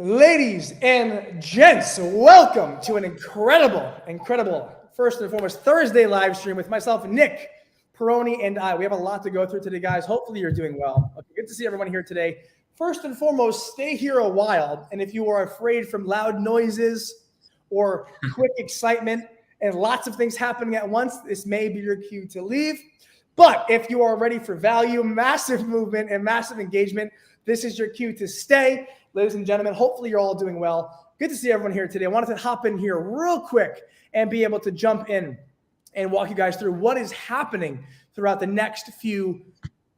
Ladies and gents, welcome to an incredible, first and foremost, Thursday live stream with myself, Nick Peroni, and I. We have a lot to go through today, guys. Hopefully you're doing well. Okay, good to see everyone here today. First and foremost, stay here a while. And if you are afraid from loud noises or quick excitement and lots of things happening at once, this may be your cue to leave. But if you are ready for value, massive movement, and massive engagement, this is your cue to stay. Ladies and gentlemen, hopefully you're all doing well. Good to see everyone here today. I wanted to hop in here real quick and be able to jump in and walk you guys through what is happening throughout the next few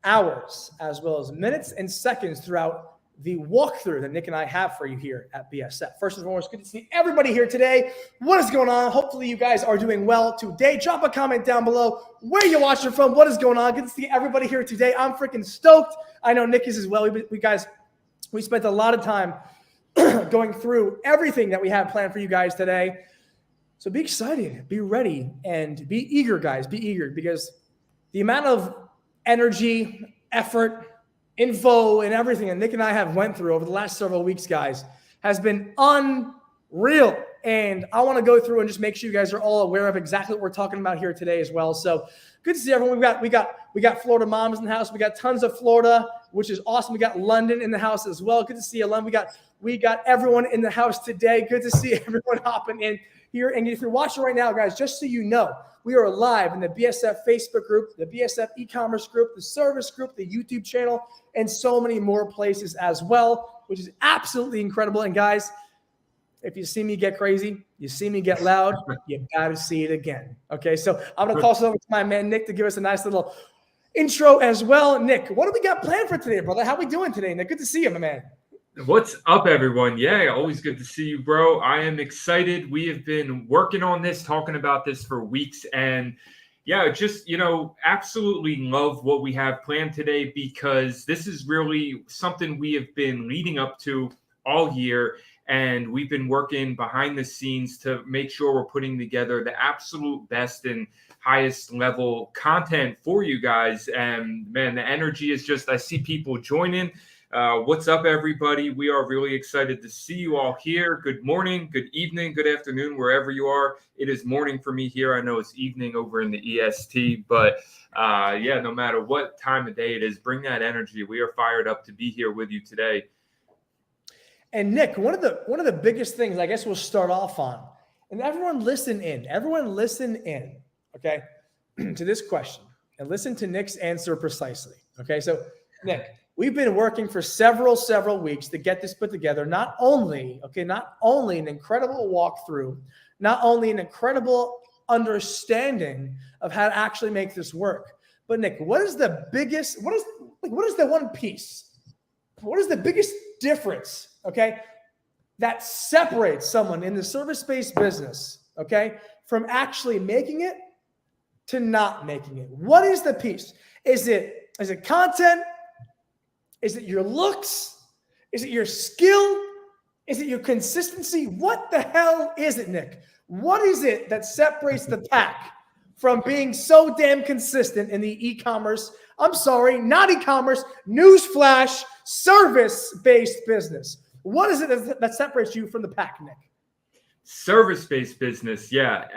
hours, as well as minutes and seconds throughout the walkthrough that Nick and I have for you here at BSF. First and foremost, good to see everybody here today. What is going on? Hopefully you guys are doing well today. Drop a comment down below where you're watching from. What is going on? Good to see everybody here today. I'm freaking stoked. I know Nick is as well. We spent a lot of time going through everything that we have planned for you guys today. So be excited, be ready, and be eager, guys. Be eager, because the amount of energy, effort, info, and everything that Nick and I have went through over the last several weeks, guys, has been unreal. And I want to go through and just make sure you guys are all aware of exactly what we're talking about here today as well. So good to see everyone. We got Florida moms in the house. We got tons of Florida, which is awesome. We got London in the house as well. Good to see you, London. We got everyone in the house today. Good to see everyone hopping in here. And if you're watching right now, guys, just so you know, we are live in the BSF Facebook group, the BSF e-commerce group, the service group, the YouTube channel, and so many more places as well, which is absolutely incredible. And guys, if you see me get crazy, you see me get loud, you got to see it again. Okay, so I'm going to toss it over to my man, Nick, to give us a nice little intro as well. Nick, what do we got planned for today, brother? How we doing today, Nick? Good to see you, my man. What's up, everyone? Yeah, always good to see you, bro. I am excited. We have been working on this, talking about this for weeks. And yeah, just, absolutely love what we have planned today, because this is really something we have been leading up to all year. And we've been working behind the scenes to make sure we're putting together the absolute best and highest level content for you guys. And man, the energy is just, I see people joining. What's up, everybody? We are really excited to see you all here. Good morning, good evening, good afternoon, wherever you are. It is morning for me here. I know it's evening over in the EST, but yeah, no matter what time of day it is, bring that energy. We are fired up to be here with you today. And Nick, one of the biggest things I guess we'll start off on, and everyone listen in, okay, to this question, and listen to Nick's answer precisely. Okay, so Nick, we've been working for several weeks to get this put together. Not only an incredible walkthrough, not only an incredible understanding of how to actually make this work, but Nick, what is the one piece? What is the biggest difference, okay, that separates someone in the service-based business, okay, from actually making it to not making it? What is the piece? Is it content? Is it your looks? Is it your skill? Is it your consistency? What the hell is it, Nick? What is it that separates the pack from being so damn consistent in the e-commerce? I'm sorry, not e-commerce, newsflash, service-based business. What is it that separates you from the pack, Nick? Service-based business, yeah.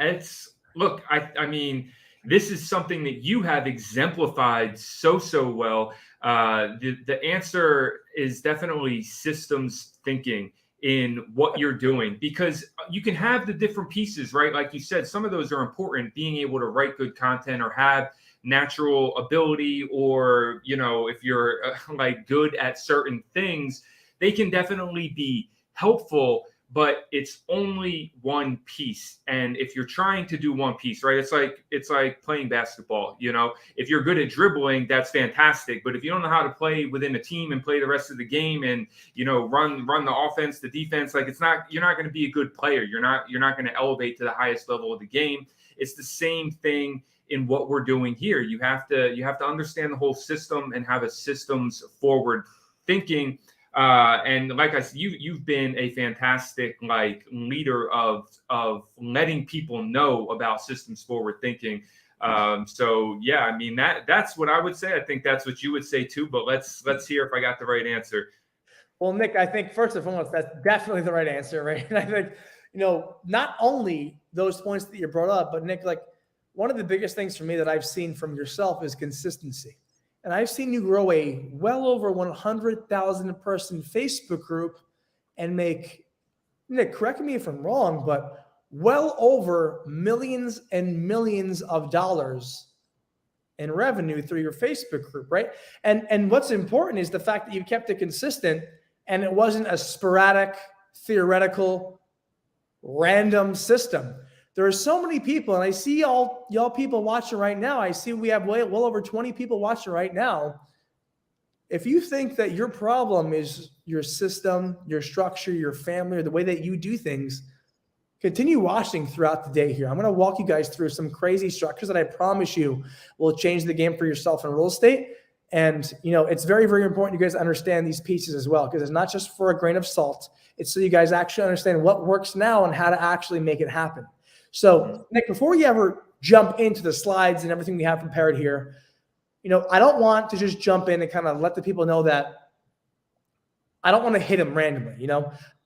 I mean, this is something that you have exemplified so well. The answer is definitely systems thinking in what you're doing, because you can have the different pieces, right? Like you said, some of those are important, being able to write good content or have natural ability, or, if you're like good at certain things, they can definitely be helpful, but it's only one piece. And if you're trying to do one piece, right, it's like playing basketball. If you're good at dribbling, that's fantastic. But if you don't know how to play within a team and play the rest of the game and, run the offense, the defense, like you're not going to be a good player. You're not going to elevate to the highest level of the game. It's the same thing in what we're doing here. You have to understand the whole system and have a systems forward thinking. And like I said, you've been a fantastic leader of letting people know about systems forward thinking. So yeah, I mean, that's what I would say. I think that's what you would say too, but let's hear if I got the right answer. Well, Nick, I think first and foremost, that's definitely the right answer, right? And I think, not only those points that you brought up, but Nick, like one of the biggest things for me that I've seen from yourself is consistency. And I've seen you grow a well over 100,000 person Facebook group and make, Nick, correct me if I'm wrong, but well over millions and millions of dollars in revenue through your Facebook group, right? And what's important is the fact that you kept it consistent and it wasn't a sporadic, theoretical, random system. There are so many people, and I see y'all people watching right now. I see we have well over 20 people watching right now. If you think that your problem is your system, your structure, your family, or the way that you do things, continue watching throughout the day here. I'm going to walk you guys through some crazy structures that I promise you will change the game for yourself in real estate. And, it's very, very important you guys understand these pieces as well, because it's not just for a grain of salt. It's so you guys actually understand what works now and how to actually make it happen. So, Nick, before we ever jump into the slides and everything we have prepared here, I don't want to just jump in and kind of let the people know that I don't want to hit them randomly.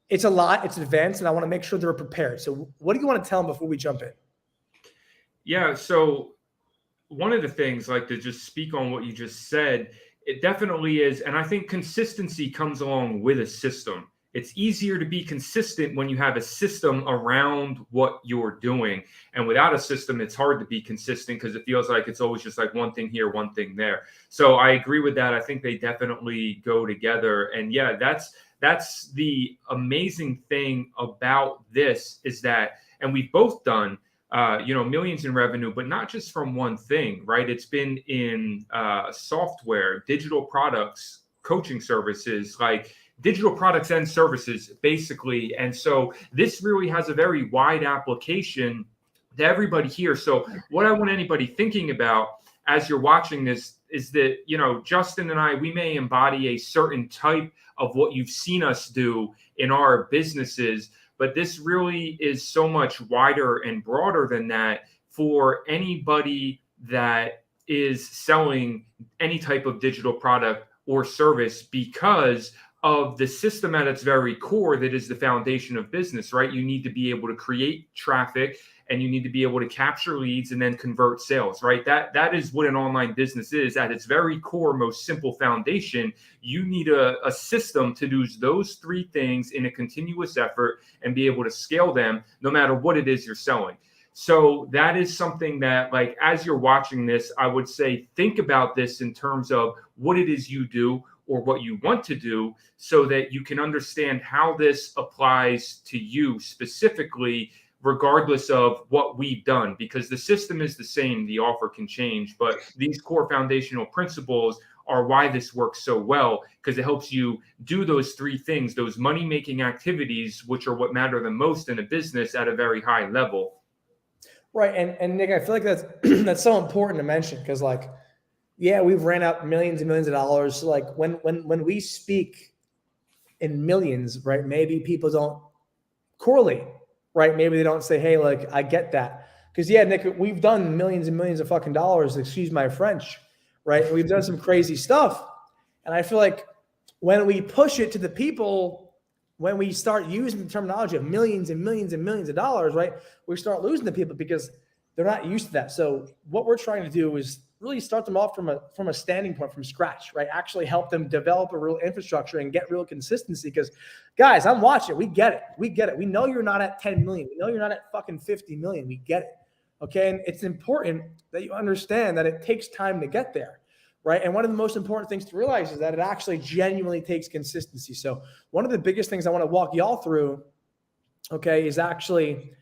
It's a lot, it's advanced, and I want to make sure they're prepared. So what do you want to tell them before we jump in? Yeah, so one of the things, like to just speak on what you just said, it definitely is. And I think consistency comes along with a system. It's easier to be consistent when you have a system around what you're doing. And without a system, it's hard to be consistent because it feels like it's always just like one thing here, one thing there. So I agree with that. I think they definitely go together. And yeah, that's the amazing thing about this is that, and we've both done, millions in revenue, but not just from one thing, right? It's been in software, digital products, coaching services, like digital products and services, basically. And so this really has a very wide application to everybody here. So what I want anybody thinking about as you're watching this is that, Justin and I, we may embody a certain type of what you've seen us do in our businesses, but this really is so much wider and broader than that for anybody that is selling any type of digital product or service, because of the system at its very core that is the foundation of business, right? You need to be able to create traffic and you need to be able to capture leads and then convert sales, right? That is what an online business is. At its very core, most simple foundation, you need a system to do those three things in a continuous effort and be able to scale them no matter what it is you're selling. So that is something that, like, as you're watching this, I would say, think about this in terms of what it is you do or what you want to do so that you can understand how this applies to you specifically, regardless of what we've done, because the system is the same, the offer can change, but these core foundational principles are why this works so well, because it helps you do those three things, those money-making activities, which are what matter the most in a business at a very high level. Right. And Nick, I feel like that's that's so important to mention, because yeah, we've ran out millions and millions of dollars. So when we speak in millions, right, maybe people don't correlate, right? Maybe they don't say, hey, I get that. Because yeah, Nick, we've done millions and millions of fucking dollars, excuse my French, right? We've done some crazy stuff. And I feel like when we push it to the people, when we start using the terminology of millions and millions and millions of dollars, right, we start losing the people because they're not used to that. So what we're trying to do is really start them off from a standing point, from scratch, right? Actually help them develop a real infrastructure and get real consistency. Because guys, I'm watching. We get it. We get it. We know you're not at 10 million. We know you're not at fucking 50 million. We get it. Okay. And it's important that you understand that it takes time to get there. Right. And one of the most important things to realize is that it actually genuinely takes consistency. So one of the biggest things I want to walk y'all through, okay, is actually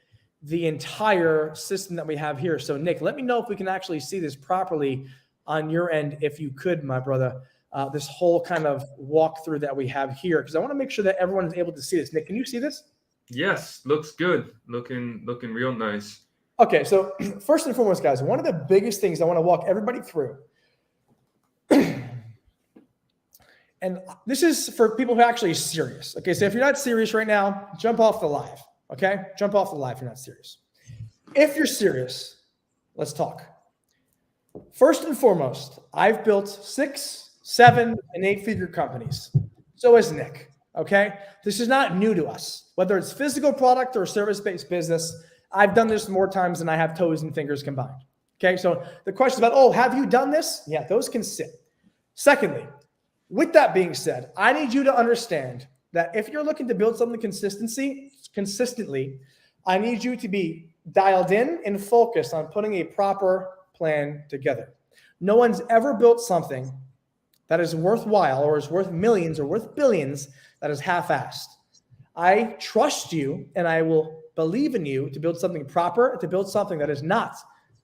the entire system that we have here. So Nick, let me know if we can actually see this properly on your end, if you could, my brother, this whole kind of walkthrough that we have here, because I want to make sure that everyone is able to see this. Nick, can you see this? Yes, looks good. Looking real nice. Okay, so first and foremost, guys, one of the biggest things I want to walk everybody through, and this is for people who are actually serious. Okay, so if you're not serious right now, jump off the live. Okay, jump off the live if you're not serious. If you're serious, let's talk. First and foremost, I've built 6, 7, and 8-figure companies. So has Nick. Okay. This is not new to us, whether it's physical product or service-based business. I've done this more times than I have toes and fingers combined. Okay. So the question about, oh, have you done this? Yeah, those can sit. Secondly, with that being said, I need you to understand that if you're looking to build something consistently, I need you to be dialed in and focused on putting a proper plan together. No one's ever built something that is worthwhile or is worth millions or worth billions that is half-assed. I trust you and I will believe in you to build something proper, to build something that is not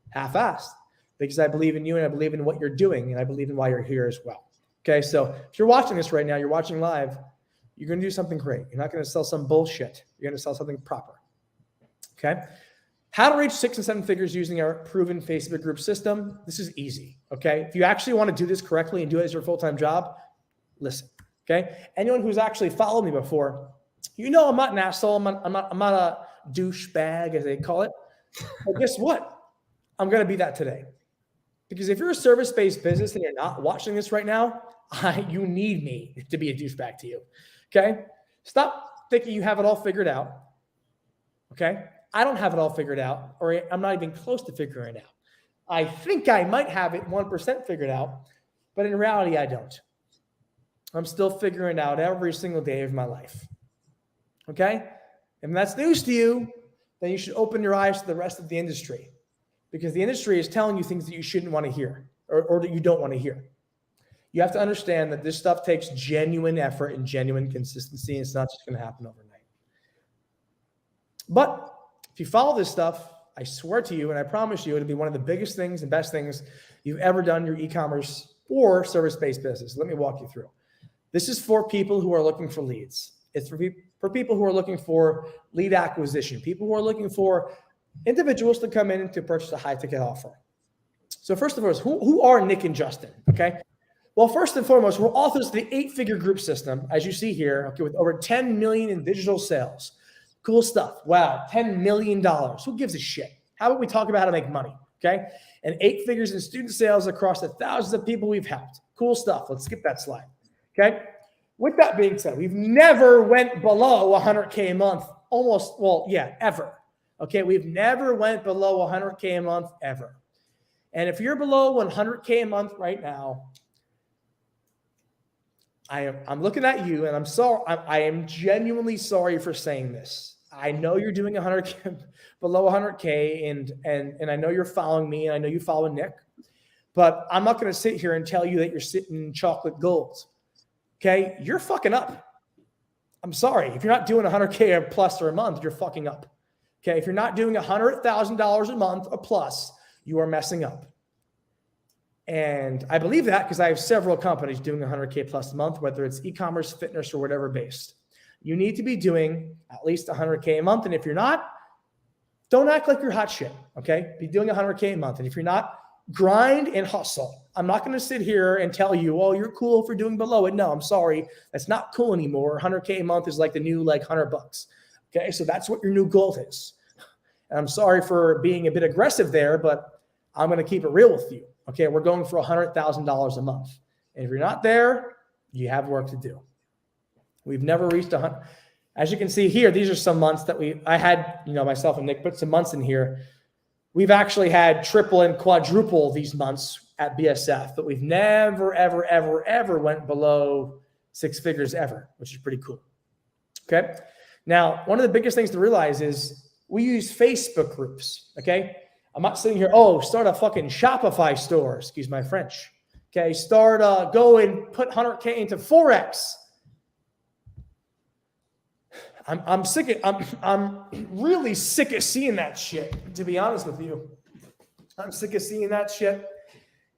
half-assed, because I believe in you and I believe in what you're doing and I believe in why you're here as well. Okay, so if you're watching this right now, you're watching live, you're going to do something great. You're not going to sell some bullshit. You're going to sell something proper. Okay? How to reach 6 and 7 figures using our proven Facebook group system. This is easy. Okay? If you actually want to do this correctly and do it as your full-time job, listen. Okay? Anyone who's actually followed me before, you know I'm not an asshole. I'm not a douchebag, as they call it. But guess what? I'm going to be that today. Because if you're a service-based business and you're not watching this right now, you need me to be a douchebag to you. Okay? Stop thinking you have it all figured out. Okay? I don't have it all figured out, or I'm not even close to figuring it out. I think I might have it 1% figured out, but in reality, I don't. I'm still figuring it out every single day of my life. Okay? If that's news to you, then you should open your eyes to the rest of the industry, because the industry is telling you things that you shouldn't want to hear or that you don't want to hear. You have to understand that this stuff takes genuine effort and genuine consistency, and it's not just going to happen overnight. But if you follow this stuff, I swear to you, and I promise you, it'll be one of the biggest things and best things you've ever done in your e-commerce or service-based business. Let me walk you through. This is for people who are looking for leads. It's for people who are looking for lead acquisition, people who are looking for individuals to come in to purchase a high-ticket offer. So first of all, who are Nick and Justin? Okay. Well, first and foremost, we're authors of the 8-figure group system, as you see here, okay, with over 10 million in digital sales. Cool stuff. Wow, $10 million. Who gives a shit? How about we talk about how to make money, okay? And 8 figures in student sales across the thousands of people we've helped. Cool stuff. Let's skip that slide, okay? With that being said, we've never went below 100K a month, ever, okay? We've never went below 100K a month, ever. And if you're below 100K a month right now, I'm looking at you, and I'm sorry. I am genuinely sorry for saying this. I know you're doing 100K below 100K, and I know you're following me, and I know you follow Nick, but I'm not going to sit here and tell you that you're sitting in chocolate gold. Okay, you're fucking up. I'm sorry. If you're not doing 100K or plus or a month, you're fucking up. Okay, if you're not doing $100,000 a month or plus, you are messing up. And I believe that because I have several companies doing 100K plus a month, whether it's e-commerce, fitness, or whatever based. You need to be doing at least 100K a month. And if you're not, don't act like you're hot shit, okay? Be doing 100K a month. And if you're not, grind and hustle. I'm not going to sit here and tell you, oh, you're cool for doing below it. No, I'm sorry. That's not cool anymore. 100K a month is like the new $100. Okay, so that's what your new goal is. And I'm sorry for being a bit aggressive there, but I'm going to keep it real with you. Okay, we're going for $100,000 a month. And if you're not there, you have work to do. We've never reached 100. As you can see here, these are some months that I had, myself and Nick put some months in here. We've actually had triple and quadruple these months at BSF, but we've never, ever, ever, ever went below 6 figures ever, which is pretty cool. Okay. Now, one of the biggest things to realize is we use Facebook groups. Okay. I'm not sitting here, start a fucking Shopify store. Excuse my French. Okay. Go and put 100K into Forex. I'm sick of, I'm really sick of seeing that shit, to be honest with you. I'm sick of seeing that shit.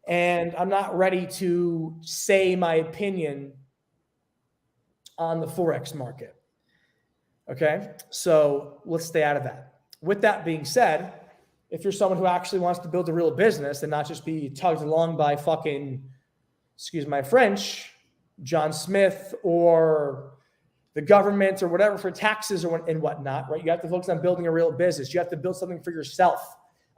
And I'm not ready to say my opinion on the Forex market. Okay. So let's stay out of that. With that being said, if you're someone who actually wants to build a real business and not just be tugged along by fucking, excuse my French, John Smith or the government or whatever for taxes and whatnot, right? You have to focus on building a real business. You have to build something for yourself.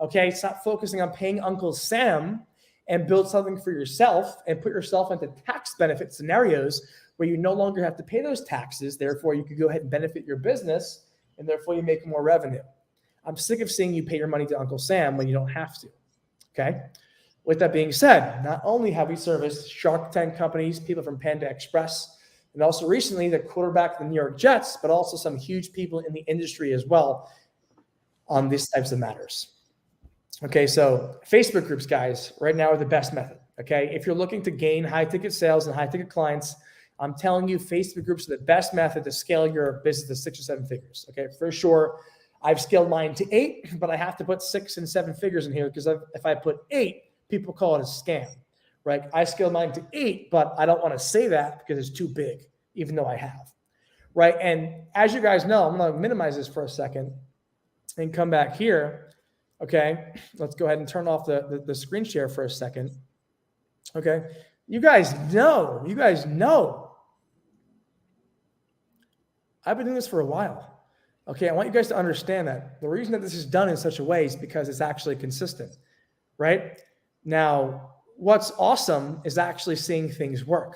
Okay. Stop focusing on paying Uncle Sam and build something for yourself and put yourself into tax benefit scenarios where you no longer have to pay those taxes. Therefore, you could go ahead and benefit your business, and therefore you make more revenue. I'm sick of seeing you pay your money to Uncle Sam when you don't have to. Okay. With that being said, not only have we serviced Shark Tank companies, people from Panda Express, and also recently the quarterback of the New York Jets, but also some huge people in the industry as well on these types of matters. Okay, so Facebook groups, guys, right now are the best method. Okay, if you're looking to gain high-ticket sales and high-ticket clients, I'm telling you, Facebook groups are the best method to scale your business to 6 or 7 figures. Okay, for sure. I've scaled mine to 8, but I have to put 6 and 7 figures in here because if I put 8, people call it a scam, right? I scaled mine to 8, but I don't want to say that because it's too big, even though I have, right? And as you guys know, I'm going to minimize this for a second and come back here. Okay, let's go ahead and turn off the screen share for a second. Okay, you guys know, I've been doing this for a while. Okay, I want you guys to understand that the reason that this is done in such a way is because it's actually consistent, right? Now, what's awesome is actually seeing things work,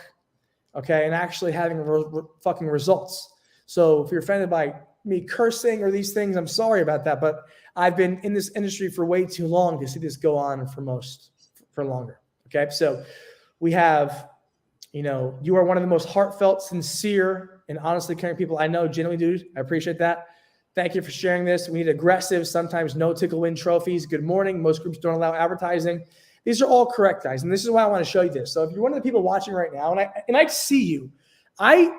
okay, and actually having fucking results. So if you're offended by me cursing or these things, I'm sorry about that, but I've been in this industry for way too long to see this go on for longer. Okay, so we have, you are one of the most heartfelt, sincere, and honestly caring people I know. Genuinely, dude, I appreciate that. Thank you for sharing this. We need aggressive, sometimes no tickle win trophies. Good morning. Most groups don't allow advertising. These are all correct, guys, and this is why I want to show you this. So if you're one of the people watching right now, and I see you, I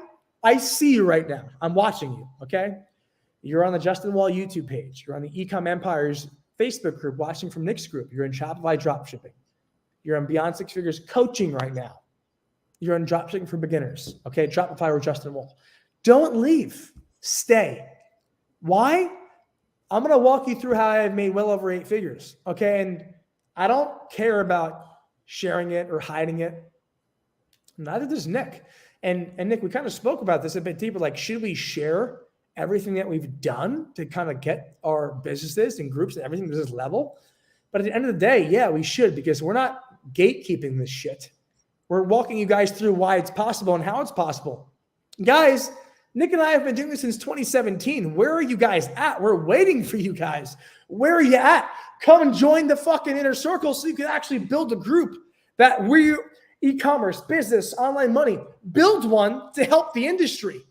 see you right now. I'm watching you. Okay. You're on the Justin Wall YouTube page. You're on the Ecom Empires Facebook group, watching from Nick's group. You're in Shopify dropshipping. You're on Beyond Six Figures coaching right now. You're on dropshipping for beginners. Okay, Shopify or Justin Wall. Don't leave. Stay. Why? I'm going to walk you through how I've made well over 8 figures. Okay, and I don't care about sharing it or hiding it. Neither does Nick. And Nick, we kind of spoke about this a bit deeper. Like, should we share everything that we've done to kind of get our businesses and groups and everything to this level? But at the end of the day, yeah, we should, because we're not gatekeeping this shit. We're walking you guys through why it's possible and how it's possible. Guys, Nick and I have been doing this since 2017. Where are you guys at? We're waiting for you guys. Where are you at? Come and join the fucking inner circle so you can actually build a group that e-commerce, business, online money, build one to help the industry.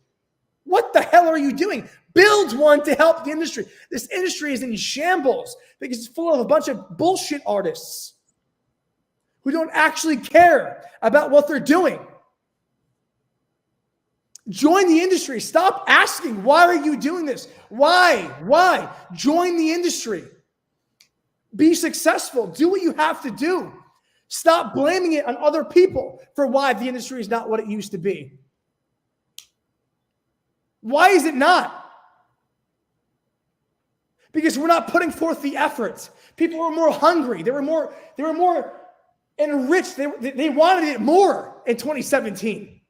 What the hell are you doing? Build one to help the industry. This industry is in shambles because it's full of a bunch of bullshit artists who don't actually care about what they're doing. Join the industry. Stop asking, why are you doing this? Why? Join the industry. Be successful. Do what you have to do. Stop blaming it on other people for why the industry is not what it used to be. Why is it not? Because we're not putting forth the effort. People were more hungry. They were more enriched. They wanted it more in 2017.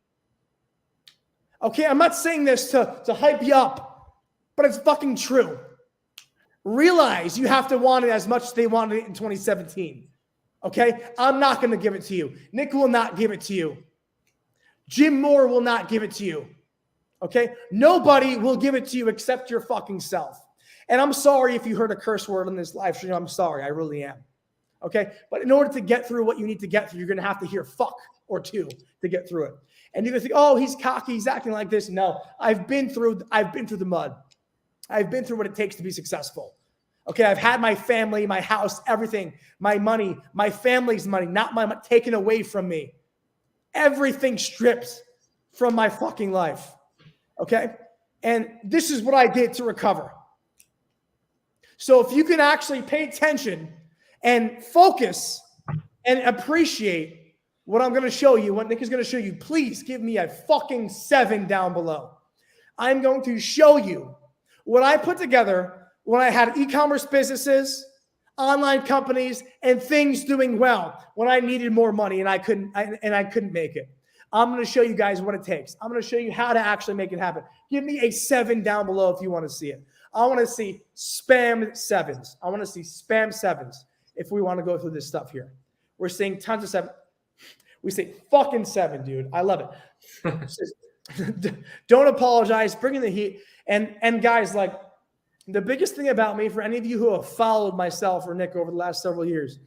Okay, I'm not saying this to hype you up, but it's fucking true. Realize you have to want it as much as they wanted it in 2017. Okay, I'm not going to give it to you. Nick will not give it to you. Jim Moore will not give it to you. Okay, nobody will give it to you except your fucking self. And I'm sorry if you heard a curse word on this live stream. I'm sorry, I really am. Okay, but in order to get through what you need to get through, you're going to have to hear fuck or two to get through it. And you're going to think, oh, he's cocky, he's acting like this. No, I've been through the mud. I've been through what it takes to be successful. Okay, I've had my family, my house, everything, my money, my family's money, not my money, taken away from me. Everything stripped from my fucking life. Okay, and this is what I did to recover. So if you can actually pay attention and focus and appreciate what I'm going to show you, what Nick is going to show you, please give me a fucking 7 down below. I'm going to show you what I put together when I had e-commerce businesses, online companies, and things doing well when I needed more money and I couldn't make it. I'm going to show you guys what it takes. I'm going to show you how to actually make it happen. Give me a 7 down below if you want to see it. I want to see spam 7s. I want to see spam 7s if we want to go through this stuff here. We're seeing tons of 7. We say fucking 7, dude. I love it. Don't apologize. Bring in the heat. And guys, like, the biggest thing about me, for any of you who have followed myself or Nick over the last several years,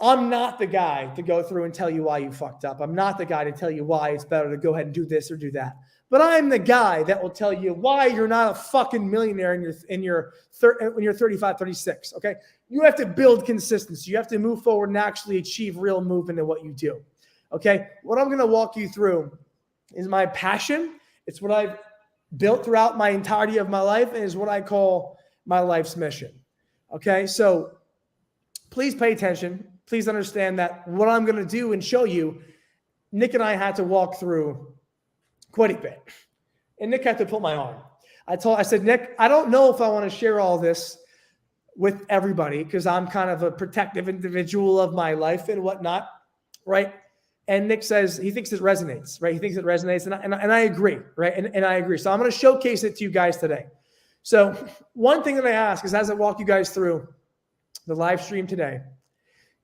I'm not the guy to go through and tell you why you fucked up. I'm not the guy to tell you why it's better to go ahead and do this or do that. But I'm the guy that will tell you why you're not a fucking millionaire when you're 35, 36, okay? You have to build consistency. You have to move forward and actually achieve real movement in what you do, okay? What I'm going to walk you through is my passion. It's what I've built throughout my entirety of my life, and is what I call my life's mission, okay? So please pay attention. Please understand that what I'm going to do and show you, Nick and I had to walk through quite a bit. And Nick had to pull my arm. I said, Nick, I don't know if I want to share all this with everybody because I'm kind of a protective individual of my life and whatnot, right? And Nick says he thinks it resonates, right? He thinks it resonates, and I agree, right? And I agree. So I'm going to showcase it to you guys today. So one thing that I ask is, as I walk you guys through the live stream today,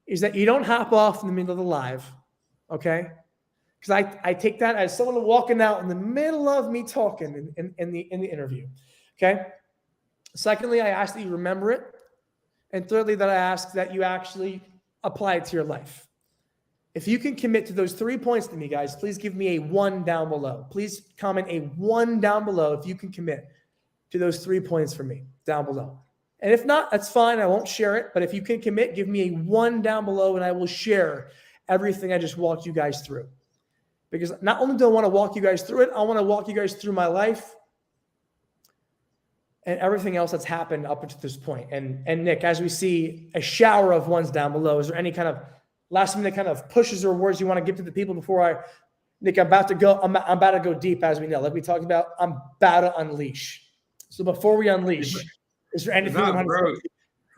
is that you don't hop off in the middle of the live, okay? Because I take that as someone walking out in the middle of me talking in the interview, okay? Secondly, I ask that you remember it. And thirdly, that I ask that you actually apply it to your life. If you can commit to those 3 points to me, guys, please give me a 1 down below. Please comment a 1 down below if you can commit to those 3 points for me down below. And if not, that's fine. I won't share it. But if you can commit, give me a 1 down below, and I will share everything I just walked you guys through. Because not only do I want to walk you guys through it, I want to walk you guys through my life and everything else that's happened up until this point. And Nick, as we see a shower of 1s down below, is there any kind of last minute kind of pushes or words you want to give to the people before Nick, I'm about to go deep, as we know. Like we talked about, I'm about to unleash. So before we unleash, is there anything you want to say?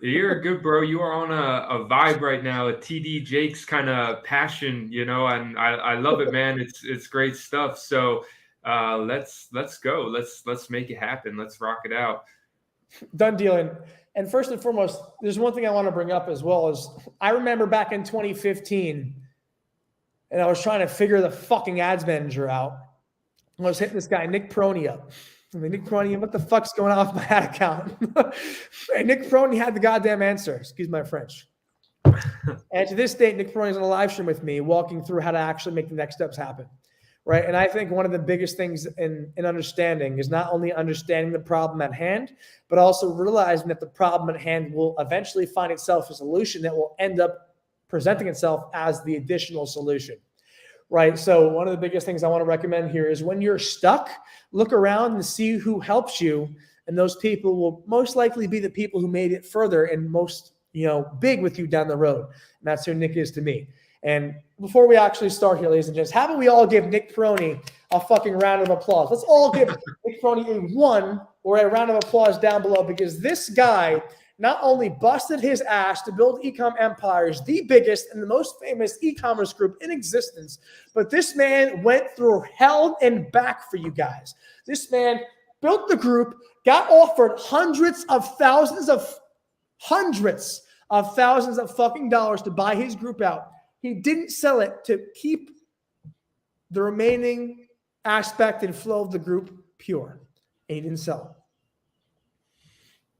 You're a good bro. You are on a vibe right now, a TD Jakes kind of passion, and I love it, man. It's great stuff. So let's go. Let's make it happen. Let's rock it out. Done dealing. And first and foremost, there's one thing I want to bring up as well. Is I remember back in 2015, and I was trying to figure the fucking ads manager out. I was hitting this guy, Nick Peroni, up. I mean, Nick Peroni, what the fuck's going on with my ad account? And Nick Peroni had the goddamn answer. Excuse my French. And to this date, Nick Peroni is on a live stream with me, walking through how to actually make the next steps happen. Right. And I think one of the biggest things in understanding is not only understanding the problem at hand, but also realizing that the problem at hand will eventually find itself a solution that will end up presenting itself as the additional solution. Right. So one of the biggest things I want to recommend here is when you're stuck, look around and see who helps you. And those people will most likely be the people who made it further and most, big with you down the road. And that's who Nick is to me. And before we actually start here, ladies and gents, how about we all give Nick Peroni a fucking round of applause? Let's all give Nick Peroni a 1 or a round of applause down below, because this guy not only busted his ass to build e-com empires, the biggest and the most famous e-commerce group in existence, but this man went through hell and back for you guys. This man built the group, got offered hundreds of thousands of fucking dollars to buy his group out. He didn't sell it to keep the remaining aspect and flow of the group pure. And he didn't sell it.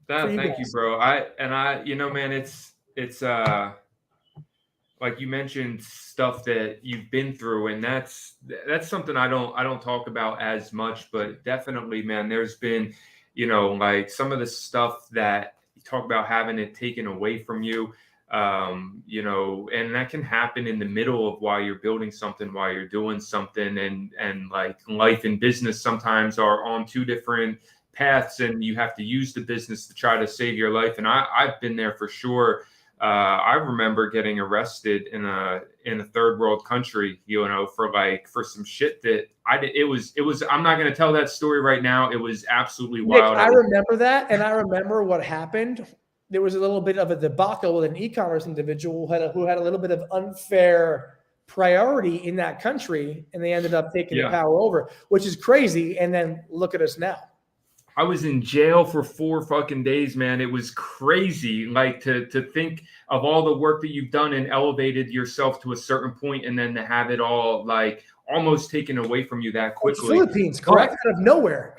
Thank you, bro. Man, it's like you mentioned, stuff that you've been through, and that's something I don't talk about as much, but definitely, man, there's been, like some of the stuff that you talk about having it taken away from you. And that can happen in the middle of while you're building something, while you're doing something, and like life and business sometimes are on 2 different paths, and you have to use the business to try to save your life. And I've been there for sure. I remember getting arrested in a third world country, for some shit that I did. It was, I'm not going to tell that story right now. It was absolutely wild. Nick, I remember that. And I remember what happened. There was a little bit of a debacle with an e-commerce individual who had a little bit of unfair priority in that country, and they ended up taking the power over, which is crazy. And then look at us now. I was in jail for 4 fucking days, man. It was crazy. Like to think of all the work that you've done and elevated yourself to a certain point, and then to have it all like almost taken away from you that quickly. Philippines, correct? Out of nowhere.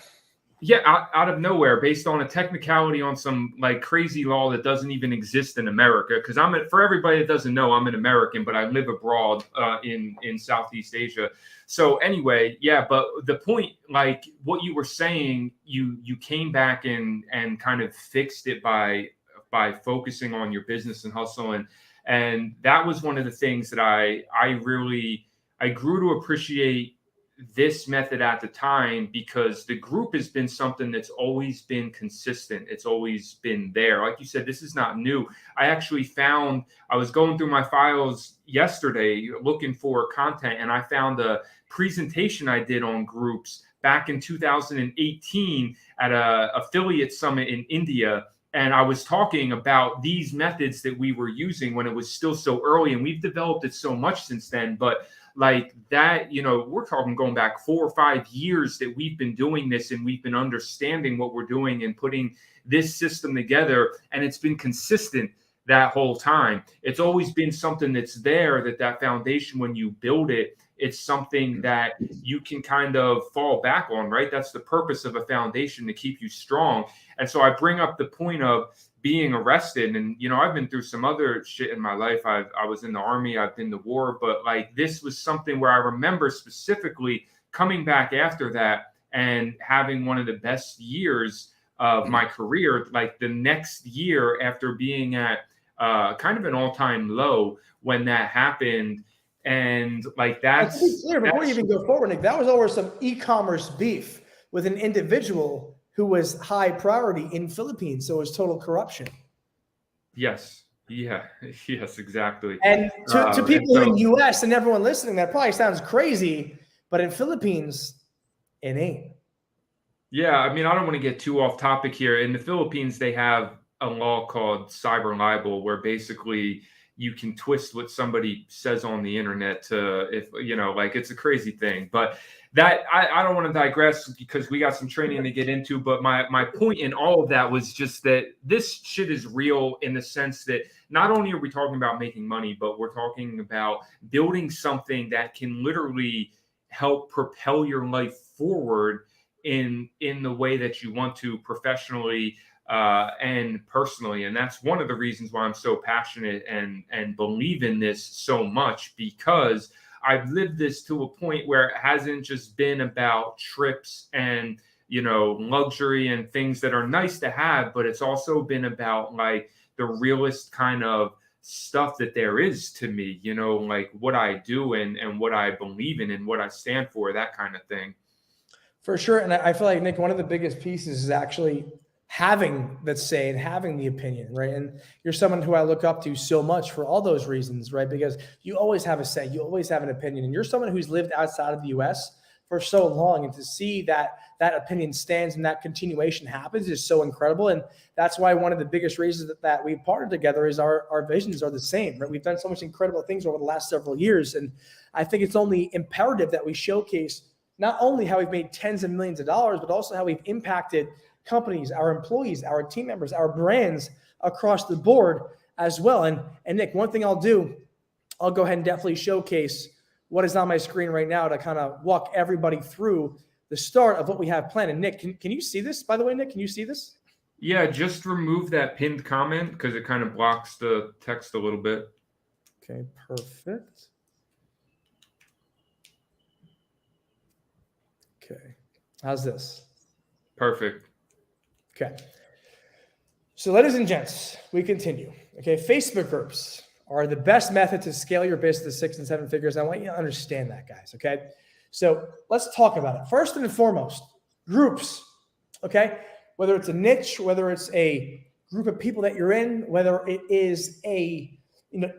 Yeah, out of nowhere, based on a technicality on some like crazy law that doesn't even exist in America. Because for everybody that doesn't know, I'm an American, but I live abroad in Southeast Asia. So anyway, yeah. But the point, like what you were saying, you came back and kind of fixed it by focusing on your business and hustle, and that was one of the things that I grew to appreciate this method at the time, because the group has been something that's always been consistent. It's always been there. Like you said, this is not new. I was going through my files yesterday looking for content, and I found a presentation I did on groups back in 2018 at a affiliate summit in India. And I was talking about these methods that we were using when it was still so early, and we've developed it so much since then. But like that, we're talking going back 4 or 5 years that we've been doing this, and we've been understanding what we're doing and putting this system together. And it's been consistent that whole time. It's always been something that's there, that foundation, when you build it, it's something that you can kind of fall back on, right? That's the purpose of a foundation, to keep you strong. And so I bring up the point of being arrested, and I've been through some other shit in my life. I was in the army, I've been to war, but like this was something where I remember specifically coming back after that and having one of the best years of my career. Like the next year, after being at kind of an all-time low when that happened. And like that's clear, before you even go forward, Nick, that was over some e-commerce beef with an individual who was high priority in Philippines. So it was total corruption. Yes. Yeah. Yes, exactly. And to people in the US and everyone listening, that probably sounds crazy, but in Philippines, it ain't. Yeah. I mean, I don't want to get too off topic here. In the Philippines, they have a law called cyber libel, where basically you can twist what somebody says on the internet to, if like it's a crazy thing. But that I don't want to digress, because we got some training to get into. But my point in all of that was just that this shit is real, in the sense that not only are we talking about making money, but we're talking about building something that can literally help propel your life forward in the way that you want to, professionally and personally. And that's one of the reasons why I'm so passionate and believe in this so much, because I've lived this to a point where it hasn't just been about trips and, luxury and things that are nice to have, but it's also been about like the realest kind of stuff that there is to me, like what I do and what I believe in and what I stand for, that kind of thing. For sure. And I feel like, Nick, one of the biggest pieces is actually having that say and having the opinion, right? And you're someone who I look up to so much for all those reasons, right? Because you always have a say, you always have an opinion, and you're someone who's lived outside of the US for so long, and to see that opinion stands and that continuation happens is so incredible. And that's why one of the biggest reasons that we've partnered together is our visions are the same, right? We've done so much incredible things over the last several years, and I think it's only imperative that we showcase not only how we've made tens of millions of dollars, but also how we've impacted companies, our employees, our team members, our brands across the board as well. And Nick, one thing I'll do, I'll go ahead and definitely showcase what is on my screen right now to kind of walk everybody through the start of what we have planned. And Nick, can you see this, by the way, Nick? Can you see this? Yeah, just remove that pinned comment, because it kind of blocks the text a little bit. Okay, perfect. Okay, how's this? Perfect. Okay. So ladies and gents, we continue. Okay, Facebook groups are the best method to scale your business to 6 and 7 figures. I want you to understand that, guys, okay? So let's talk about it. First and foremost, groups, okay? Whether it's a niche, whether it's a group of people that you're in, whether it is a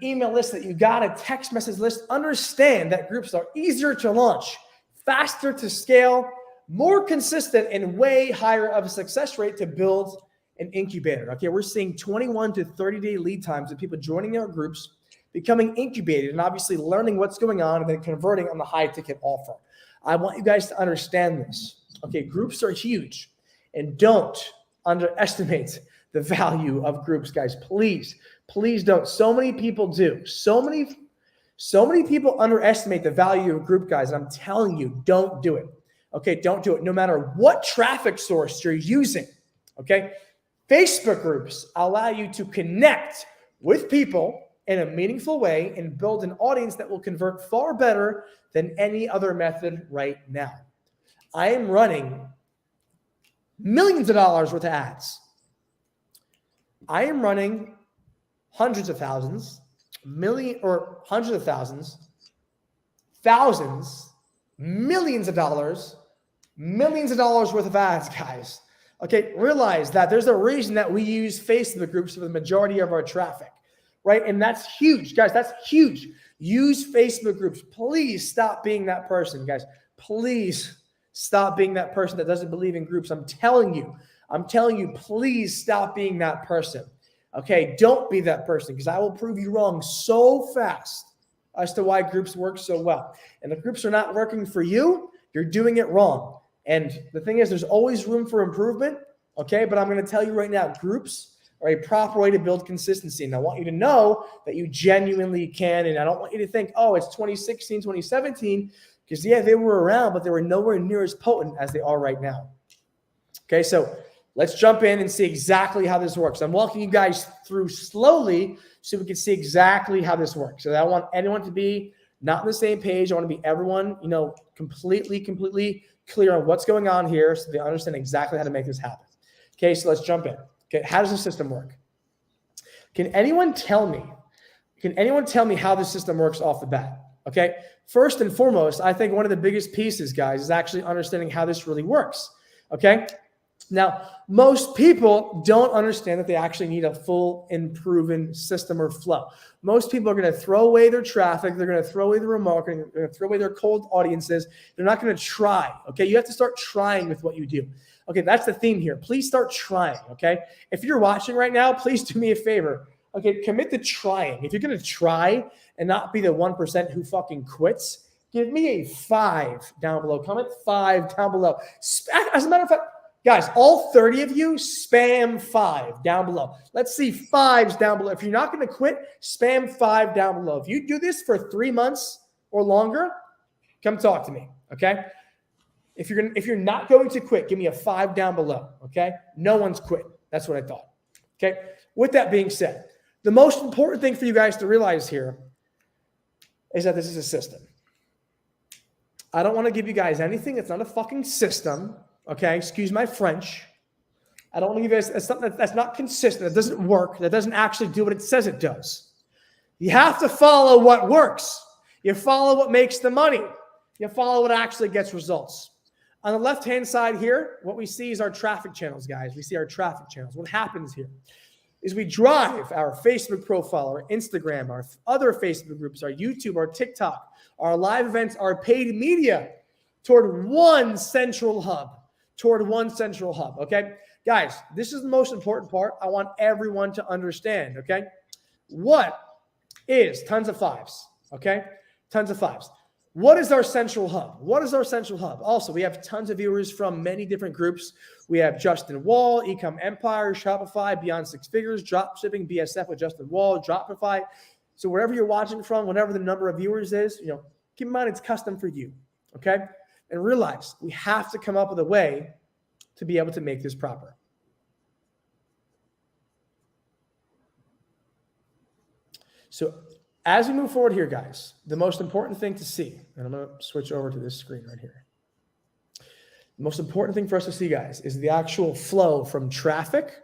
email list that you got, a text message list, understand that groups are easier to launch, faster to scale, more consistent, and way higher of a success rate to build an incubator. Okay, we're seeing 21 to 30-day lead times of people joining our groups, becoming incubated, and obviously learning what's going on and then converting on the high-ticket offer. I want you guys to understand this. Okay, groups are huge. And don't underestimate the value of groups, guys. Please don't. So many people do. So many people underestimate the value of group, guys. And I'm telling you, don't do it. Okay, don't do it. No matter what traffic source you're using. Okay, Facebook groups allow you to connect with people in a meaningful way and build an audience that will convert far better than any other method right now. I am running millions of dollars worth of ads. I am running hundreds of thousands, hundreds of thousands, millions of dollars worth of ads, guys. Okay, realize that there's a reason that we use Facebook groups for the majority of our traffic, right? And that's huge, guys. That's huge. Use Facebook groups. Please stop being that person, guys. Please stop being that person that doesn't believe in groups. I'm telling you, please stop being that person. Okay, don't be that person, because I will prove you wrong so fast as to why groups work so well. And if groups are not working for you, you're doing it wrong. And the thing is, there's always room for improvement, okay? But I'm going to tell you right now, groups are a proper way to build consistency. And I want you to know that you genuinely can. And I don't want you to think, oh, it's 2016, 2017, because, yeah, they were around, but they were nowhere near as potent as they are right now. Okay, so let's jump in and see exactly how this works. I'm walking you guys through slowly so we can see exactly how this works. So I want anyone to be not on the same page. I want to be everyone, completely clear on what's going on here so they understand exactly how to make this happen. Okay, so let's jump in. Okay, how does the system work? Can anyone tell me how the system works off the bat? Okay, first and foremost, I think one of the biggest pieces, guys, is actually understanding how this really works. Okay, now most people don't understand that they actually need a full and proven system or flow. Most people are going to throw away their traffic. They're going to throw away their remarketing. They're going to throw away their cold audiences. They're not going to try. Okay, you have to start trying with what you do. Okay, that's the theme here. Please start trying. Okay, if you're watching right now, please do me a favor. Okay, commit to trying. If you're going to try and not be the 1% who fucking quits, give me a 5 down below. Comment 5 down below. As a matter of fact, guys, all 30 of you, spam 5 down below. Let's see 5s down below. If you're not going to quit, spam 5 down below. If you do this for 3 months or longer, come talk to me, okay? If you're not going to quit, give me a 5 down below, okay? No one's quit. That's what I thought, okay? With that being said, the most important thing for you guys to realize here is that this is a system. I don't want to give you guys anything that's not a fucking system. Okay, excuse my French. I don't want to give you guys something that's not consistent, that doesn't work, that doesn't actually do what it says it does. You have to follow what works. You follow what makes the money. You follow what actually gets results. On the left-hand side here, what we see is our traffic channels, guys. We see our traffic channels. What happens here is we drive our Facebook profile, our Instagram, our other Facebook groups, our YouTube, our TikTok, our live events, our paid media toward one central hub. Okay, guys, this is the most important part. I want everyone to understand. Okay, what is tons of 5s? Okay, tons of 5s. What is our central hub? Also, we have tons of viewers from many different groups. We have Justin Wall, Ecom Empire, Shopify, Beyond Six Figures, Dropshipping, BSF with Justin Wall, Dropify. So wherever you're watching from, whatever the number of viewers is, keep in mind it's custom for you. Okay. And realize we have to come up with a way to be able to make this proper. So as we move forward here, guys, the most important thing to see, and I'm going to switch over to this screen right here. The most important thing for us to see, guys, is the actual flow from traffic.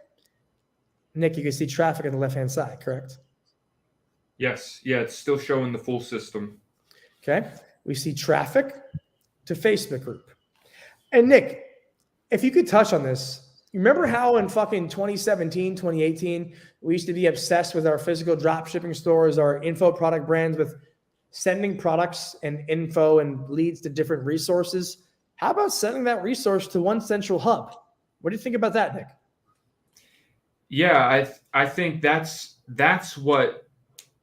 Nick, you can see traffic on the left-hand side, correct? Yes. Yeah, it's still showing the full system. Okay. We see traffic to Facebook group. And Nick, if you could touch on this, you remember how in fucking 2017, 2018, we used to be obsessed with our physical drop shipping stores, our info product brands with sending products and info and leads to different resources? How about sending that resource to one central hub? What do you think about that, Nick? Yeah, I think that's what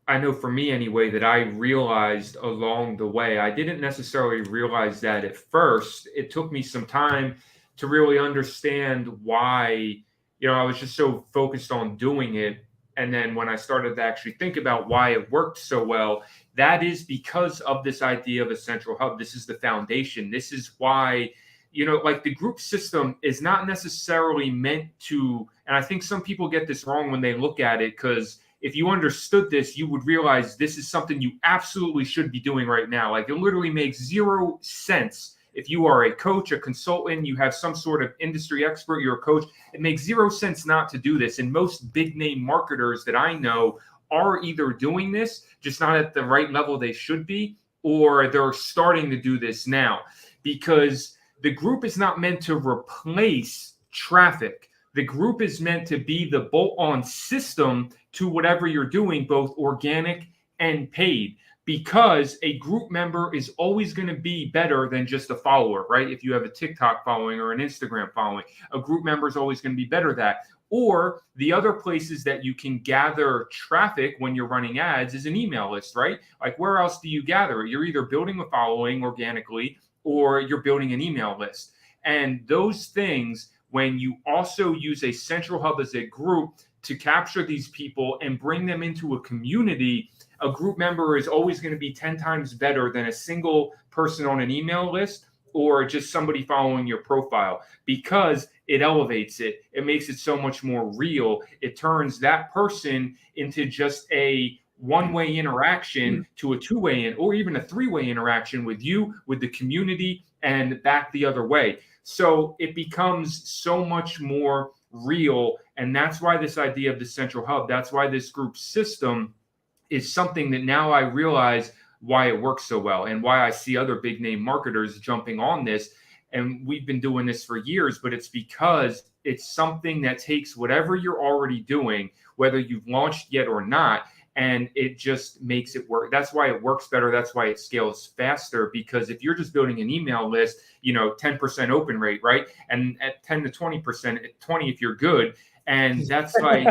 I know for me anyway, that I realized along the way. I didn't necessarily realize that at first. It took me some time to really understand why, I was just so focused on doing it. And then when I started to actually think about why it worked so well, that is because of this idea of a central hub. This is the foundation. This is why, like the group system is not necessarily meant to, and I think some people get this wrong when they look at it, because if you understood this, you would realize this is something you absolutely should be doing right now. Like it literally makes 0 sense. If you are a coach, a consultant, you have some sort of industry expert, you're a coach, it makes 0 sense not to do this. And most big name marketers that I know are either doing this, just not at the right level they should be, or they're starting to do this now, because the group is not meant to replace traffic. The group is meant to be the bolt-on system to whatever you're doing, both organic and paid, because a group member is always going to be better than just a follower, right? If you have a TikTok following or an Instagram following, a group member is always going to be better at that. Or the other places that you can gather traffic when you're running ads is an email list, right? Like where else do you gather it? You're either building a following organically or you're building an email list. And those things, when you also use a central hub as a group to capture these people and bring them into a community, a group member is always going to be 10 times better than a single person on an email list or just somebody following your profile, because it elevates it. It makes it so much more real. It turns that person into just a one-way interaction to a two-way or even a three-way interaction with you, with the community, and back the other way. So it becomes so much more real. And that's why this idea of the central hub, that's why this group system is something that now I realize why it works so well and why I see other big name marketers jumping on this. And we've been doing this for years, but it's because it's something that takes whatever you're already doing, whether you've launched yet or not, and it just makes it work. That's why it works better. That's why it scales faster, because if you're just building an email list, 10% open rate, right? And at 10 to 20%, at 20 if you're good. And that's like,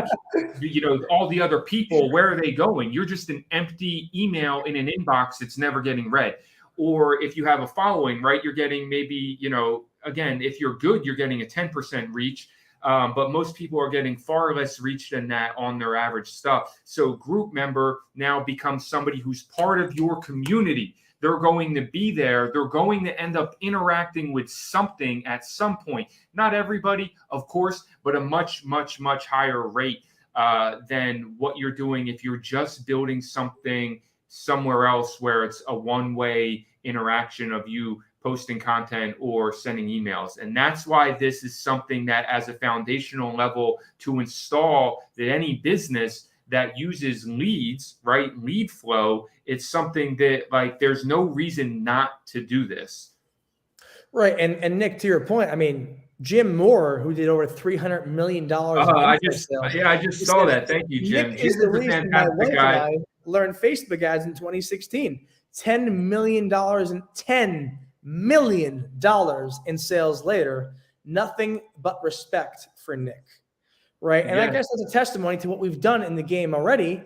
all the other people, where are they going? You're just an empty email in an inbox that's never getting read. Or if you have a following, right, you're getting maybe, again, if you're good, you're getting a 10% reach. But most people are getting far less reach than that on their average stuff. So group member now becomes somebody who's part of your community. They're going to be there. They're going to end up interacting with something at some point. Not everybody, of course, but a much, much, much higher rate than what you're doing if you're just building something somewhere else where it's a one-way interaction of you posting content or sending emails. And that's why this is something that as a foundational level to install that any business that uses leads, right, lead flow, it's something that like there's no reason not to do this. Right. And Nick, to your point, I mean, Jim Moore, who did over $300 million. I just saw that. Thank you, Jim. Nick is the reason my wife and I learned Facebook ads in 2016. $10 million in sales later. Nothing but respect for Nick. Right. And I guess that's a testimony to what we've done in the game already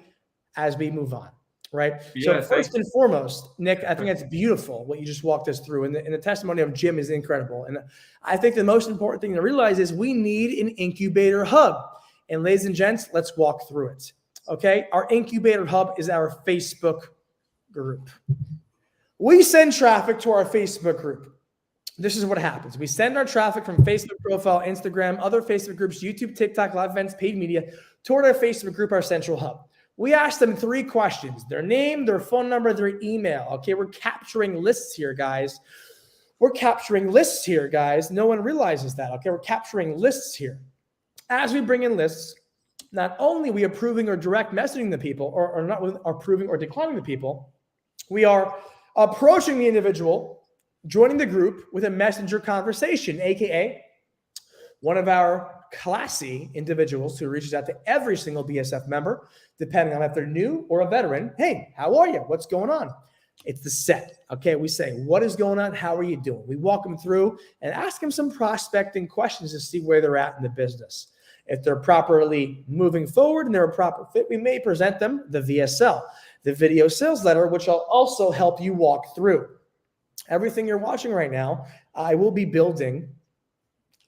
as we move on. Right. So first and foremost, Nick, I think that's beautiful what you just walked us through. And the testimony of Jim is incredible. And I think the most important thing to realize is we need an incubator hub. And ladies and gents, let's walk through it. Okay. Our incubator hub is our Facebook group. We send traffic to our Facebook group. This is what happens. We send our traffic from Facebook profile, Instagram, other Facebook groups, YouTube, TikTok, live events, paid media, toward our Facebook group, our central hub. We ask them 3 questions: their name, their phone number, their email. Okay, we're capturing lists here, guys. No one realizes that. Okay, we're capturing lists here. As we bring in lists, not only are we approving or direct messaging the people, or not approving or declining the people, we are approaching the individual, joining the group with a messenger conversation, aka one of our classy individuals who reaches out to every single BSF member, depending on if they're new or a veteran. Hey, how are you? What's going on? It's the set. Okay, we say, what is going on? How are you doing? We walk them through and ask them some prospecting questions to see where they're at in the business. If they're properly moving forward and they're a proper fit, we may present them the VSL, the video sales letter, which I'll also help you walk through. Everything you're watching right now, I will be building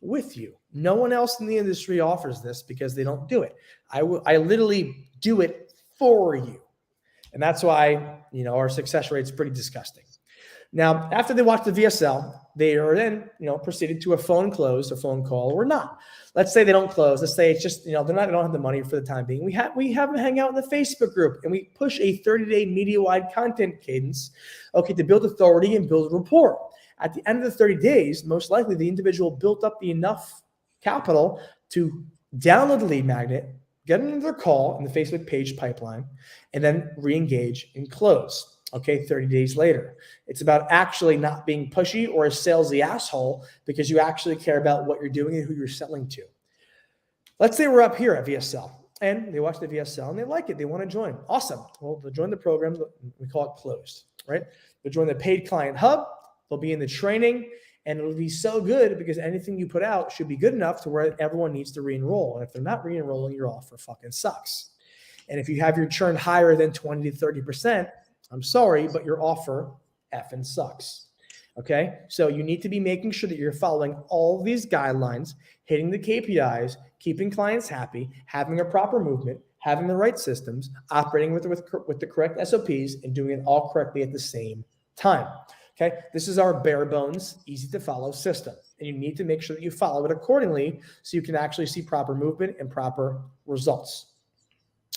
with you. No one else in the industry offers this because they don't do it. I literally do it for you. And that's why, our success rate is pretty disgusting. Now, after they watch the VSL, they are then, proceeded to a phone close, a phone call, or not. Let's say they don't close. Let's say it's just, they don't have the money for the time being. We have them hang out in the Facebook group, and we push a 30-day media-wide content cadence, to build authority and build rapport. At the end of the 30 days, most likely the individual built up enough capital to download the lead magnet, get into their call in the Facebook page pipeline, and then re-engage and close. 30 days later. It's about actually not being pushy or a salesy asshole because you actually care about what you're doing and who you're selling to. Let's say we're up here at VSL and they watch the VSL and they like it. They want to join. Awesome. Well, they'll join the program. We call it closed, right? They'll join the paid client hub. They'll be in the training, and it'll be so good because anything you put out should be good enough to where everyone needs to re-enroll. And if they're not re-enrolling, your offer fucking sucks. And if you have your churn higher than 20 to 30%, I'm sorry, but your offer effing sucks. Okay. So you need to be making sure that you're following all of these guidelines, hitting the KPIs, keeping clients happy, having a proper movement, having the right systems, operating with the correct SOPs, and doing it all correctly at the same time. Okay. This is our bare bones, easy to follow system. And you need to make sure that you follow it accordingly so you can actually see proper movement and proper results.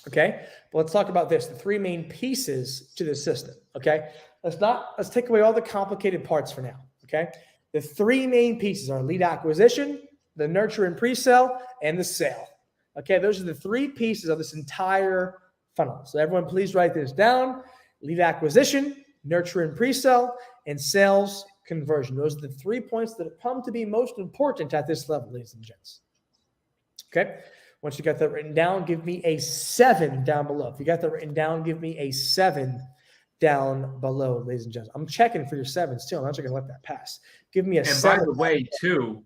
Okay, but let's talk about this, the three main pieces to the system. Okay, let's take away all the complicated parts for now. Okay, the three main pieces are lead acquisition, the nurture and pre-sale, and the sale. Okay, those are the three pieces of this entire funnel. So everyone please write this down: lead acquisition, nurture and pre-sale, and sales conversion. Those are the 3 points that have come to be most important at this level, ladies and gents. Okay. Once you got that written down, give me a 7 down below. If you got that written down, give me a 7 down below, ladies and gentlemen. I'm checking for your 7s too. I'm not just going to let that pass. Give me a 7. And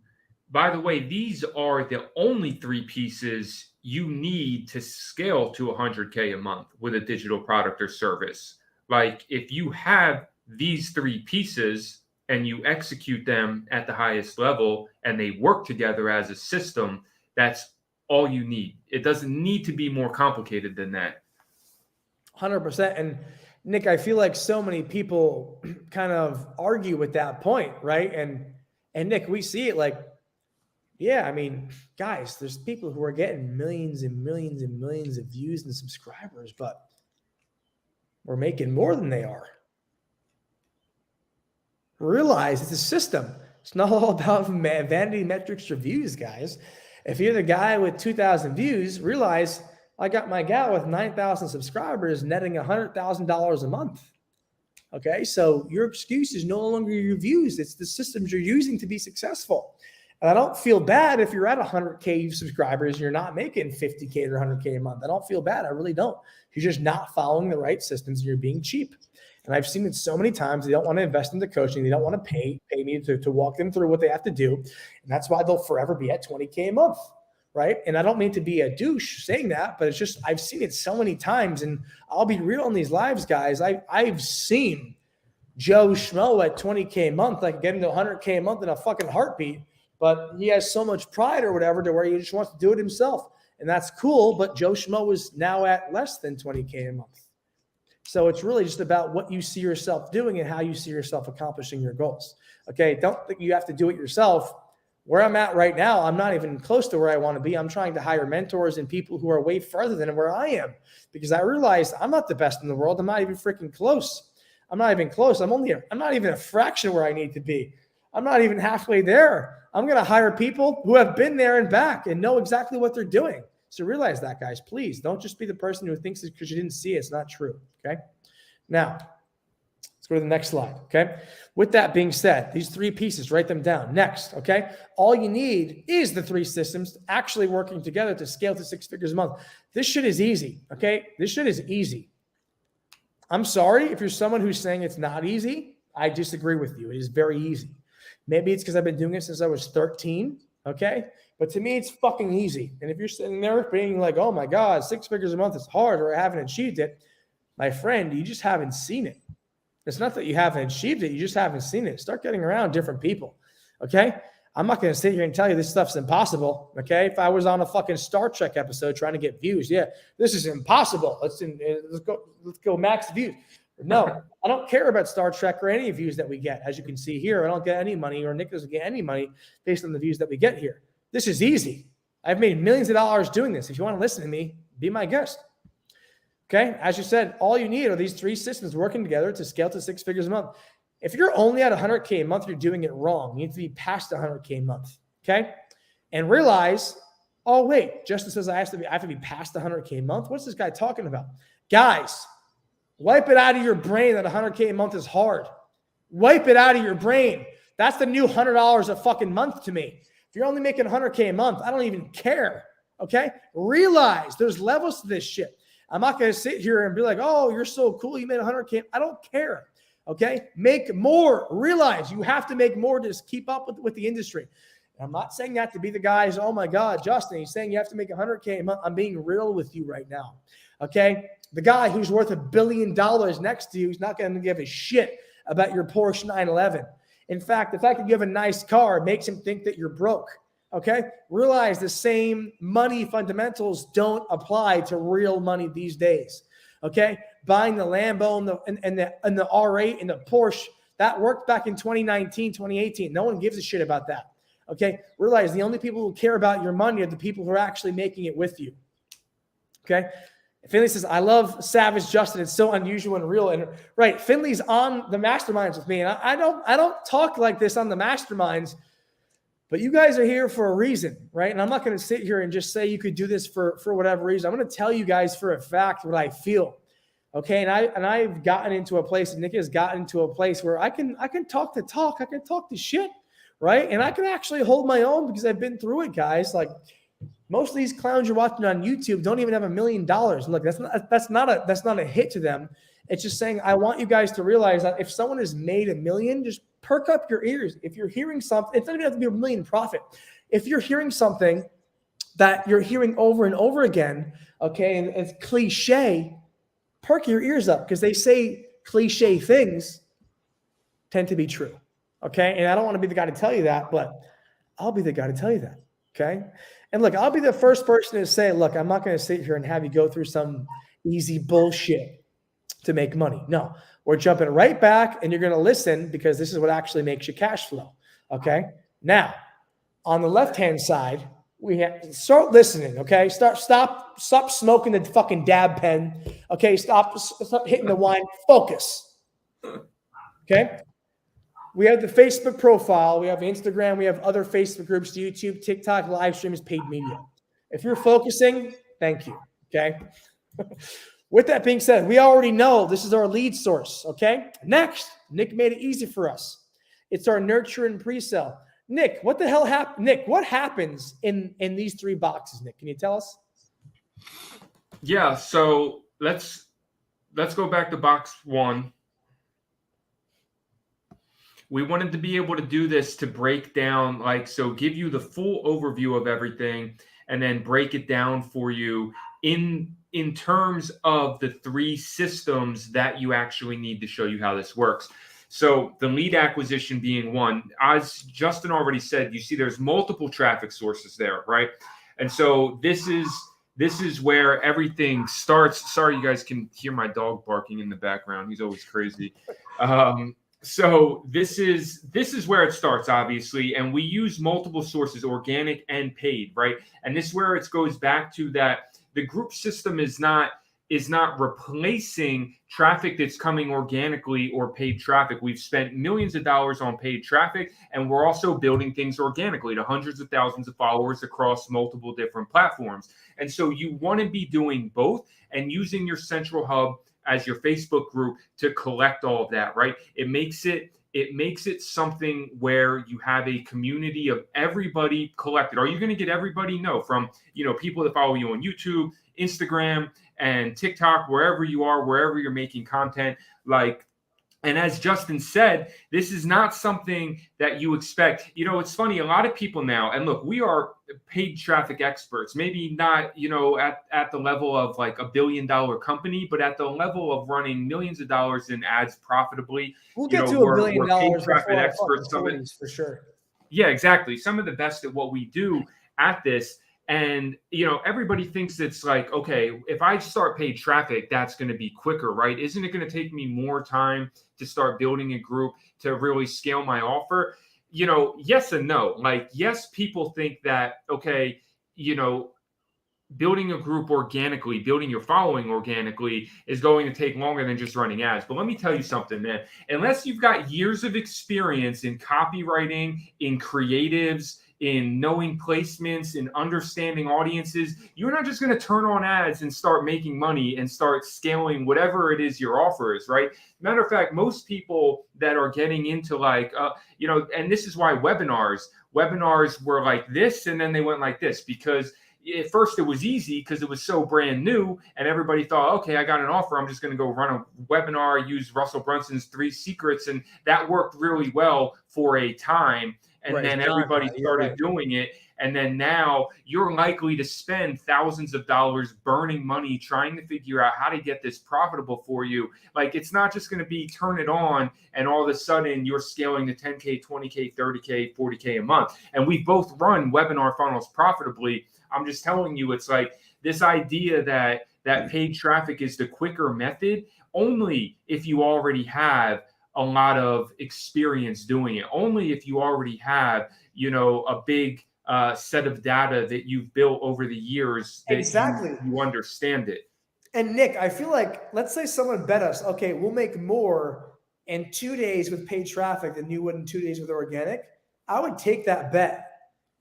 by the way, these are the only 3 pieces you need to scale to 100K a month with a digital product or service. Like if you have these 3 pieces and you execute them at the highest level and they work together as a system, that's all you need. It doesn't need to be more complicated than that. 100%. And Nick, I feel like so many people kind of argue with that point, right? And Nick, we see it like, yeah, I mean, guys, there's people who are getting millions and millions and millions of views and subscribers, but we're making more than they are. Realize it's a system. It's not all about vanity metrics or views, guys. If you're the guy with 2,000 views, realize I got my gal with 9,000 subscribers netting $100,000 a month. Okay, so your excuse is no longer your views. It's the systems you're using to be successful. And I don't feel bad if you're at 100K subscribers and you're not making 50K or 100K a month. I don't feel bad. I really don't. You're just not following the right systems and you're being cheap. And I've seen it so many times. They don't want to invest into coaching. They don't want to pay me to walk them through what they have to do. And that's why they'll forever be at 20K a month, right? And I don't mean to be a douche saying that, but it's just I've seen it so many times. And I'll be real on these lives, guys. I've seen Joe Schmo at 20K a month. I can get him to 100K a month in a fucking heartbeat. But he has so much pride or whatever to where he just wants to do it himself. And that's cool. But Joe Schmo is now at less than 20K a month. So it's really just about what you see yourself doing and how you see yourself accomplishing your goals. Okay, don't think you have to do it yourself. Where I'm at right now, I'm not even close to where I want to be. I'm trying to hire mentors and people who are way further than where I am because I realized I'm not the best in the world. I'm not even freaking close. I'm not even close. I'm not even a fraction where I need to be. I'm not even halfway there. I'm going to hire people who have been there and back and know exactly what they're doing. So realize that, guys. Please don't just be the person who thinks it because you didn't see it. It's not true. Okay. Now, let's go to the next slide. Okay. With that being said, these 3 pieces, write them down. Next. Okay. All you need is the 3 systems actually working together to scale to 6 figures a month. This shit is easy. Okay. This shit is easy. I'm sorry if you're someone who's saying it's not easy. I disagree with you. It is very easy. Maybe it's because I've been doing it since I was 13. Okay. But to me, it's fucking easy. And if you're sitting there being like, oh my God, 6 figures a month is hard or I haven't achieved it, my friend, you just haven't seen it. It's not that you haven't achieved it. You just haven't seen it. Start getting around different people. Okay. I'm not going to sit here and tell you this stuff's impossible. Okay. If I was on a fucking Star Trek episode trying to get views, yeah, this is impossible. Let's go max views. No, I don't care about Star Trek or any views that we get. As you can see here, I don't get any money, or Nick doesn't get any money based on the views that we get here. This is easy. I've made millions of dollars doing this. If you want to listen to me, be my guest. Okay. As you said, all you need are these 3 systems working together to scale to 6 figures a month. If you're only at 100K a month, you're doing it wrong. You need to be past 100K a month. Okay. And realize, oh, wait, Justin says I have to be past 100K a month. What's this guy talking about? Guys, wipe it out of your brain that 100K a month is hard. Wipe it out of your brain. That's the new $100 a fucking month to me. If you're only making 100K a month, I don't even care. Okay. Realize there's levels to this shit. I'm not going to sit here and be like, oh, you're so cool. You made 100K. I don't care. Okay. Make more. Realize you have to make more to just keep up with the industry. And I'm not saying that to be the guys. Oh my God, Justin, he's saying you have to make 100K a month. I'm being real with you right now. Okay. The guy who's worth $1 billion next to you is not going to give a shit about your Porsche 911. In fact, the fact that you have a nice car makes him think that you're broke. Okay. Realize the same money fundamentals don't apply to real money these days. Okay. Buying the Lambo and the R8 and the Porsche, that worked back in 2019, 2018. No one gives a shit about that. Okay. Realize the only people who care about your money are the people who are actually making it with you. Okay. Finley says, I love Savage Justin. It's so unusual and real. And right. Finley's on the masterminds with me. And I don't talk like this on the masterminds, but you guys are here for a reason, right? And I'm not going to sit here and just say you could do this for whatever reason. I'm going to tell you guys for a fact what I feel. Okay. And I've gotten into a place, and Nick has gotten into a place where I can talk the talk. I can talk the shit. Right. And I can actually hold my own because I've been through it, guys. Like most of these clowns you're watching on YouTube don't even have $1 million. Look, that's not a hit to them. It's just saying, I want you guys to realize that if someone has made $1 million, just perk up your ears. If you're hearing something, it doesn't even have to be $1 million profit. If you're hearing something that you're hearing over and over again, okay, and it's cliche, perk your ears up, because they say cliche things tend to be true. Okay. And I don't want to be the guy to tell you that, but I'll be the guy to tell you that. Okay. And look, I'll be the first person to say, look, I'm not going to sit here and have you go through some easy bullshit to make money. No, we're jumping right back, and you're going to listen, because this is what actually makes you cash flow. Okay. Now, on the left-hand side, we have start listening. Okay. Stop smoking the fucking dab pen. Okay. Stop hitting the wine. Focus. Okay. We have the Facebook profile. We have Instagram. We have other Facebook groups, YouTube, TikTok, live streams, paid media. If you're focusing, thank you. Okay. With that being said, we already know this is our lead source. Okay. Next, Nick made it easy for us. It's our nurture and pre-sale. Nick, what the hell happened? Nick, what happens in these 3 boxes? Nick, can you tell us? Yeah. So let's go back to box 1. We wanted to be able to do this to break down, give you the full overview of everything, and then break it down for you in terms of the 3 systems that you actually need to show you how this works. So the lead acquisition being one, as Justin already said, you see there's multiple traffic sources there, right? And so this is where everything starts. Sorry, you guys can hear my dog barking in the background. He's always crazy. So this is where it starts, obviously, and we use multiple sources, organic and paid, right? And this is where it goes back to that the group system is not replacing traffic that's coming organically or paid traffic. We've spent millions of dollars on paid traffic, and we're also building things organically to hundreds of thousands of followers across multiple different platforms. And so you want to be doing both and using your central hub as your Facebook group to collect all of that, right? It makes it something where you have a community of everybody collected. Are you going to get everybody? No, from, people that follow you on YouTube, Instagram, and TikTok, wherever you are, wherever you're making content, and as Justin said, this is not something that you expect. It's funny, a lot of people now, and look, we are paid traffic experts, maybe not, at the level of like $1 billion company, but at the level of running millions of dollars in ads profitably. We'll get to $1 billion paid traffic experts for sure. Yeah, exactly. Some of the best at what we do at this. And, everybody thinks it's like, okay, if I start paid traffic, that's going to be quicker, right? Isn't it going to take me more time to start building a group to really scale my offer? Yes and no. Like, yes, people think that, okay, you know, building a group organically, building your following organically is going to take longer than just running ads. But let me tell you something, man. Unless you've got years of experience in copywriting, in creatives, in knowing placements, in understanding audiences, you're not just going to turn on ads and start making money and start scaling whatever it is your offer is, right? Matter of fact, most people that are getting into and this is why webinars were like this and then they went like this, because at first it was easy because it was so brand new and everybody thought, okay, I got an offer. I'm just going to go run a webinar, use Russell Brunson's 3 secrets. And that worked really well for a time. And then everybody started doing it. And then now you're likely to spend thousands of dollars burning money trying to figure out how to get this profitable for you. Like, it's not just going to be turn it on and all of a sudden you're scaling to 10K, 20K, 30K, 40K a month. And we both run webinar funnels profitably. I'm just telling you, it's like this idea that paid traffic is the quicker method only if you already have a lot of experience doing it, only if you already have, a big set of data that you've built over the years that you understand it. And Nick, I feel like, let's say someone bet us, okay, we'll make more in 2 days with paid traffic than you would in 2 days with organic. I would take that bet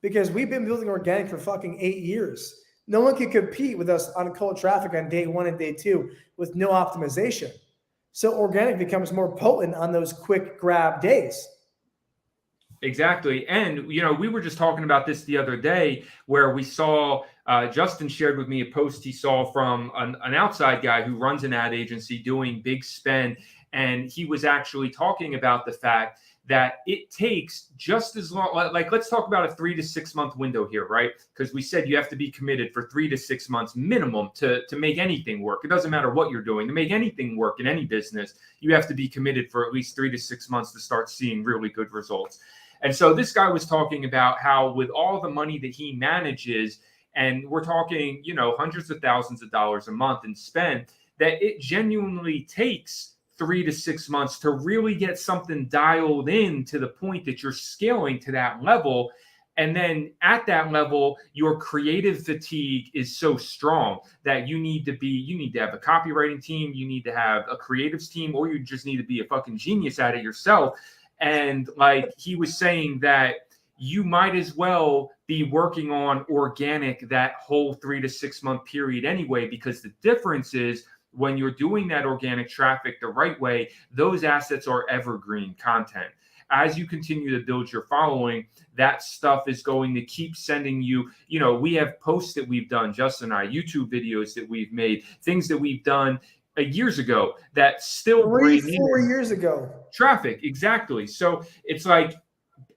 because we've been building organic for fucking 8 years. No one can compete with us on cold traffic on day 1 and day 2 with no optimization. So organic becomes more potent on those quick grab days. Exactly. And, we were just talking about this the other day where we saw Justin shared with me a post he saw from an outside guy who runs an ad agency doing big spend. And he was actually talking about the fact that it takes just as long, like let's talk about a 3 to 6 month window here, right? Because we said you have to be committed for 3 to 6 months minimum to make anything work. It doesn't matter what you're doing. To make anything work in any business, you have to be committed for at least 3 to 6 months to start seeing really good results. And so this guy was talking about how with all the money that he manages, and we're talking, hundreds of thousands of dollars a month in spend, that it genuinely takes 3 to 6 months to really get something dialed in to the point that you're scaling to that level. And then at that level, your creative fatigue is so strong that you need to have a copywriting team, you need to have a creatives team, or you just need to be a fucking genius at it yourself. And like he was saying that you might as well be working on organic that whole 3 to 6 month period anyway, because the difference is when you're doing that organic traffic the right way, those assets are evergreen content. As you continue to build your following, that stuff is going to keep sending you, we have posts that we've done, Justin and I, YouTube videos that we've made, things that we've done years ago that still bring 4 years ago traffic. Exactly. So it's like,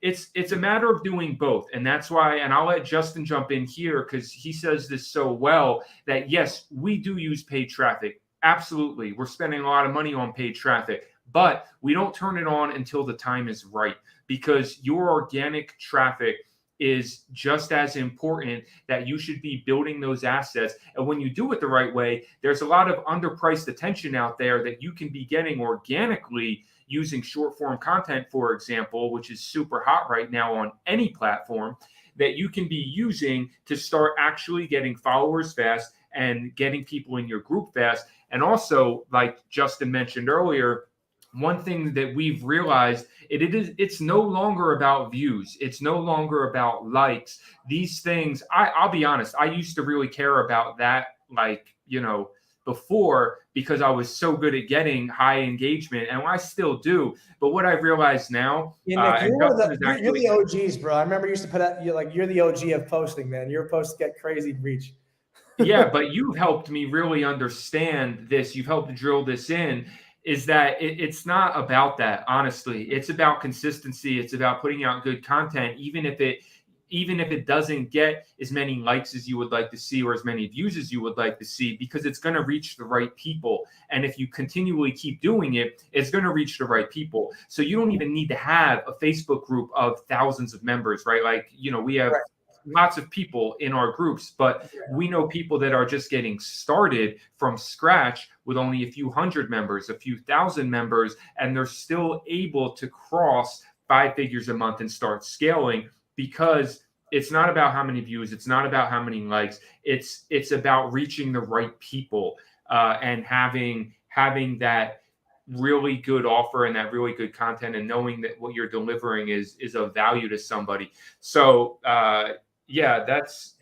it's a matter of doing both. And that's why, and I'll let Justin jump in here because he says this so well, that yes, we do use paid traffic. Absolutely. We're spending a lot of money on paid traffic, but we don't turn it on until the time is right, because your organic traffic is just as important, that you should be building those assets. And when you do it the right way, there's a lot of underpriced attention out there that you can be getting organically using short form content, for example, which is super hot right now on any platform, that you can be using to start actually getting followers fast and getting people in your group fast. And also, like Justin mentioned earlier, one thing that we've realized, it's no longer about views. It's no longer about likes. These things, I'll be honest, I used to really care about that, before, because I was so good at getting high engagement, and I still do. But what I've realized now, Nick, you're the OGs, bro. I remember you used to put out, you're the OG of posting, man. Your posts get crazy reach. Yeah, but you've helped me really understand this. You've helped drill this in, is that it's not about that, honestly. It's about consistency. It's about putting out good content, even if even if it doesn't get as many likes as you would like to see or as many views as you would like to see, because it's going to reach the right people. And if you continually keep doing it, it's going to reach the right people. So you don't even need to have a Facebook group of thousands of members, right? Like, we have lots of people in our groups, but we know people that are just getting started from scratch with only a few hundred members, a few thousand members, and they're still able to cross 5 figures a month and start scaling, because it's not about how many views, it's not about how many likes, it's about reaching the right people, and having that really good offer and that really good content, and knowing that what you're delivering is of value to somebody. So that's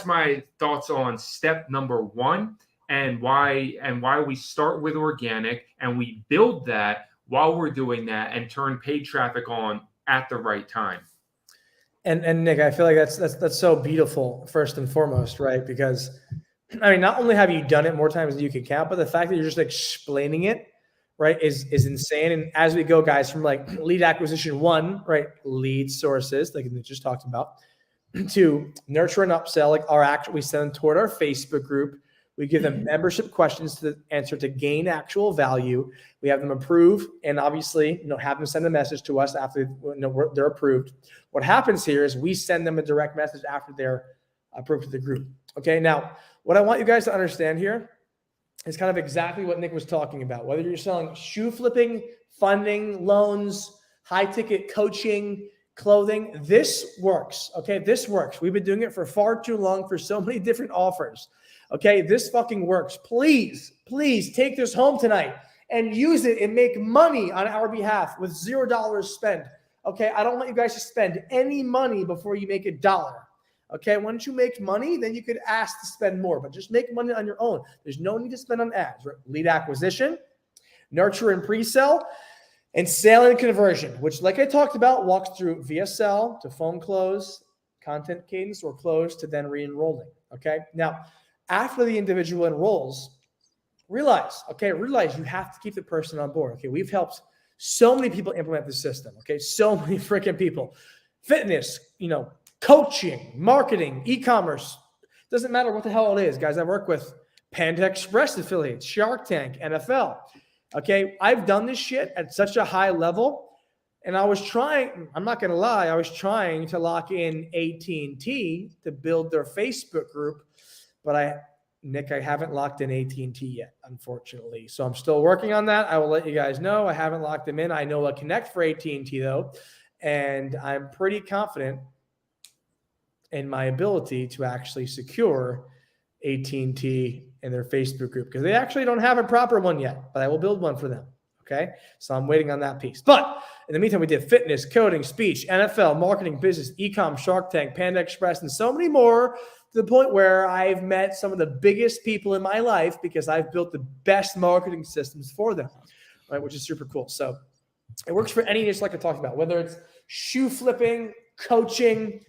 my thoughts on step number 1, and why we start with organic and we build that while we're doing that and turn paid traffic on at the right time. And Nick, I feel like that's so beautiful, first and foremost, right? Because not only have you done it more times than you can count, but the fact that you're just explaining it, right, is insane. And as we go, guys, from like lead acquisition 1, right, lead sources, like we just talked about, to nurture and upsell, like we send them toward our Facebook group. We give them membership questions to answer to gain actual value. We have them approve, and obviously, have them send a message to us after they're approved. What happens here is we send them a direct message after they're approved to the group. Okay. Now, what I want you guys to understand here is kind of exactly what Nick was talking about. Whether you're selling shoe flipping, funding, loans, high ticket coaching, clothing, this works. Okay. This works. We've been doing it for far too long for so many different offers. Okay. This fucking works. Please take this home tonight and use it and make money on our behalf with $0 spent. Okay. I don't want you guys to spend any money before you make $1. Okay. Once you make money, then you could ask to spend more, but just make money on your own. There's no need to spend on ads. Right? Lead acquisition, nurture and pre-sell, and sale and conversion, which, like I talked about, walks through via sell to phone close, content cadence, or close to then re-enrolling. Okay. Now, after the individual enrolls, realize you have to keep the person on board. Okay. We've helped so many people implement the system. Okay. So many freaking people. Fitness, coaching, marketing, e-commerce. Doesn't matter what the hell it is, guys. I work with Panda Express affiliates, Shark Tank, NFL. Okay. I've done this shit at such a high level. And I'm not going to lie, I was trying to lock in AT&T to build their Facebook group, but I haven't locked in AT&T yet, unfortunately. So I'm still working on that. I will let you guys know. I haven't locked them in. I know a connect for AT&T though, and I'm pretty confident in my ability to actually secure AT&T in their Facebook group, because they actually don't have a proper one yet, but I will build one for them. Okay. So I'm waiting on that piece. But in the meantime, we did fitness, coding, speech, NFL, marketing, business, e-com, Shark Tank, Panda Express, and so many more, to the point where I've met some of the biggest people in my life because I've built the best marketing systems for them, right? Which is super cool. So it works for any niche, like I talked about, whether it's shoe flipping, coaching,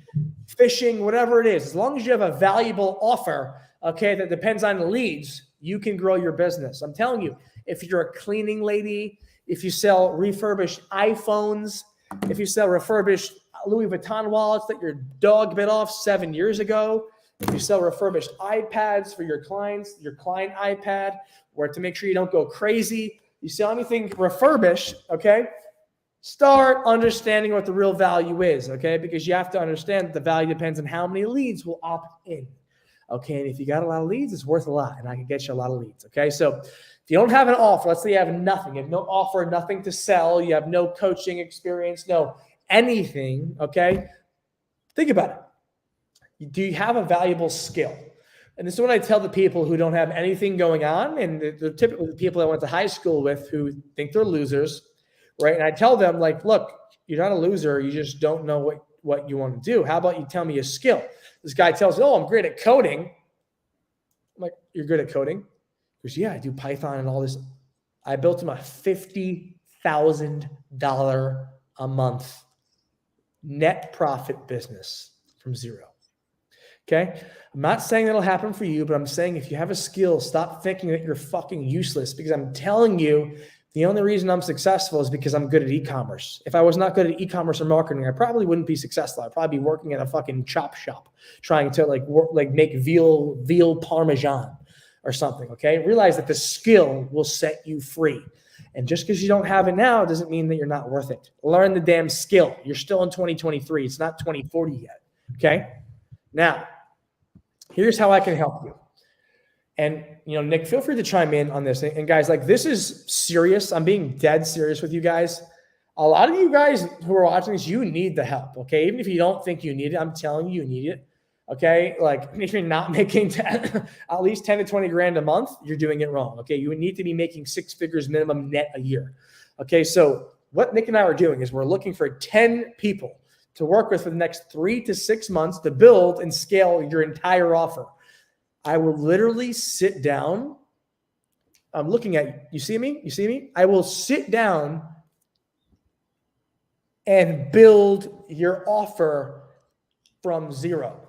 fishing, whatever it is. As long as you have a valuable offer, okay, that depends on leads, you can grow your business. I'm telling you, if you're a cleaning lady, if you sell refurbished iPhones, if you sell refurbished Louis Vuitton wallets that your dog bit off 7 years ago, if you sell refurbished iPads for your clients, your client iPad, or to make sure you don't go crazy, you sell anything refurbished, okay, start understanding what the real value is, okay, because you have to understand that the value depends on how many leads will opt in, okay, and if you got a lot of leads, it's worth a lot, and I can get you a lot of leads, okay, so if you don't have an offer, let's say you have nothing, you have no offer, nothing to sell, you have no coaching experience, no anything, okay, think about it. Do you have a valuable skill? And this is what I tell the people who don't have anything going on, and they're typically the people I went to high school with who think they're losers, right? And I tell them, like, look, you're not a loser, you just don't know what you want to do. How about you tell me a skill? This guy tells me, oh, I'm great at coding. I'm like, you're good at coding? He goes, yeah, I do Python and all this. I built him a $50,000 a month net profit business from zero. Okay. I'm not saying that'll happen for you, but I'm saying if you have a skill, stop thinking that you're fucking useless, because I'm telling you, The only reason I'm successful is because I'm good at e-commerce. If I was not good at e-commerce or marketing, I probably wouldn't be successful. I'd probably be working at a fucking chop shop trying to make veal parmesan or something, okay? Realize that the skill will set you free. And just because you don't have it now doesn't mean that you're not worth it. Learn the damn skill. You're still in 2023. It's not 2040 yet, okay? Now, here's how I can help you. And, Nick, feel free to chime in on this. And guys, like, this is serious. I'm being dead serious with you guys. A lot of you guys who are watching this, you need the help, okay? Even if you don't think you need it, I'm telling you, you need it, okay? Like, if you're not making at least 10 to 20 grand a month, you're doing it wrong, okay? You would need to be making 6 figures minimum net a year, okay? So what Nick and I are doing is we're looking for 10 people to work with for the next 3 to 6 months to build and scale your entire offer. I will literally sit down. I'm looking at you. You see me? You see me? I will sit down and build your offer from zero.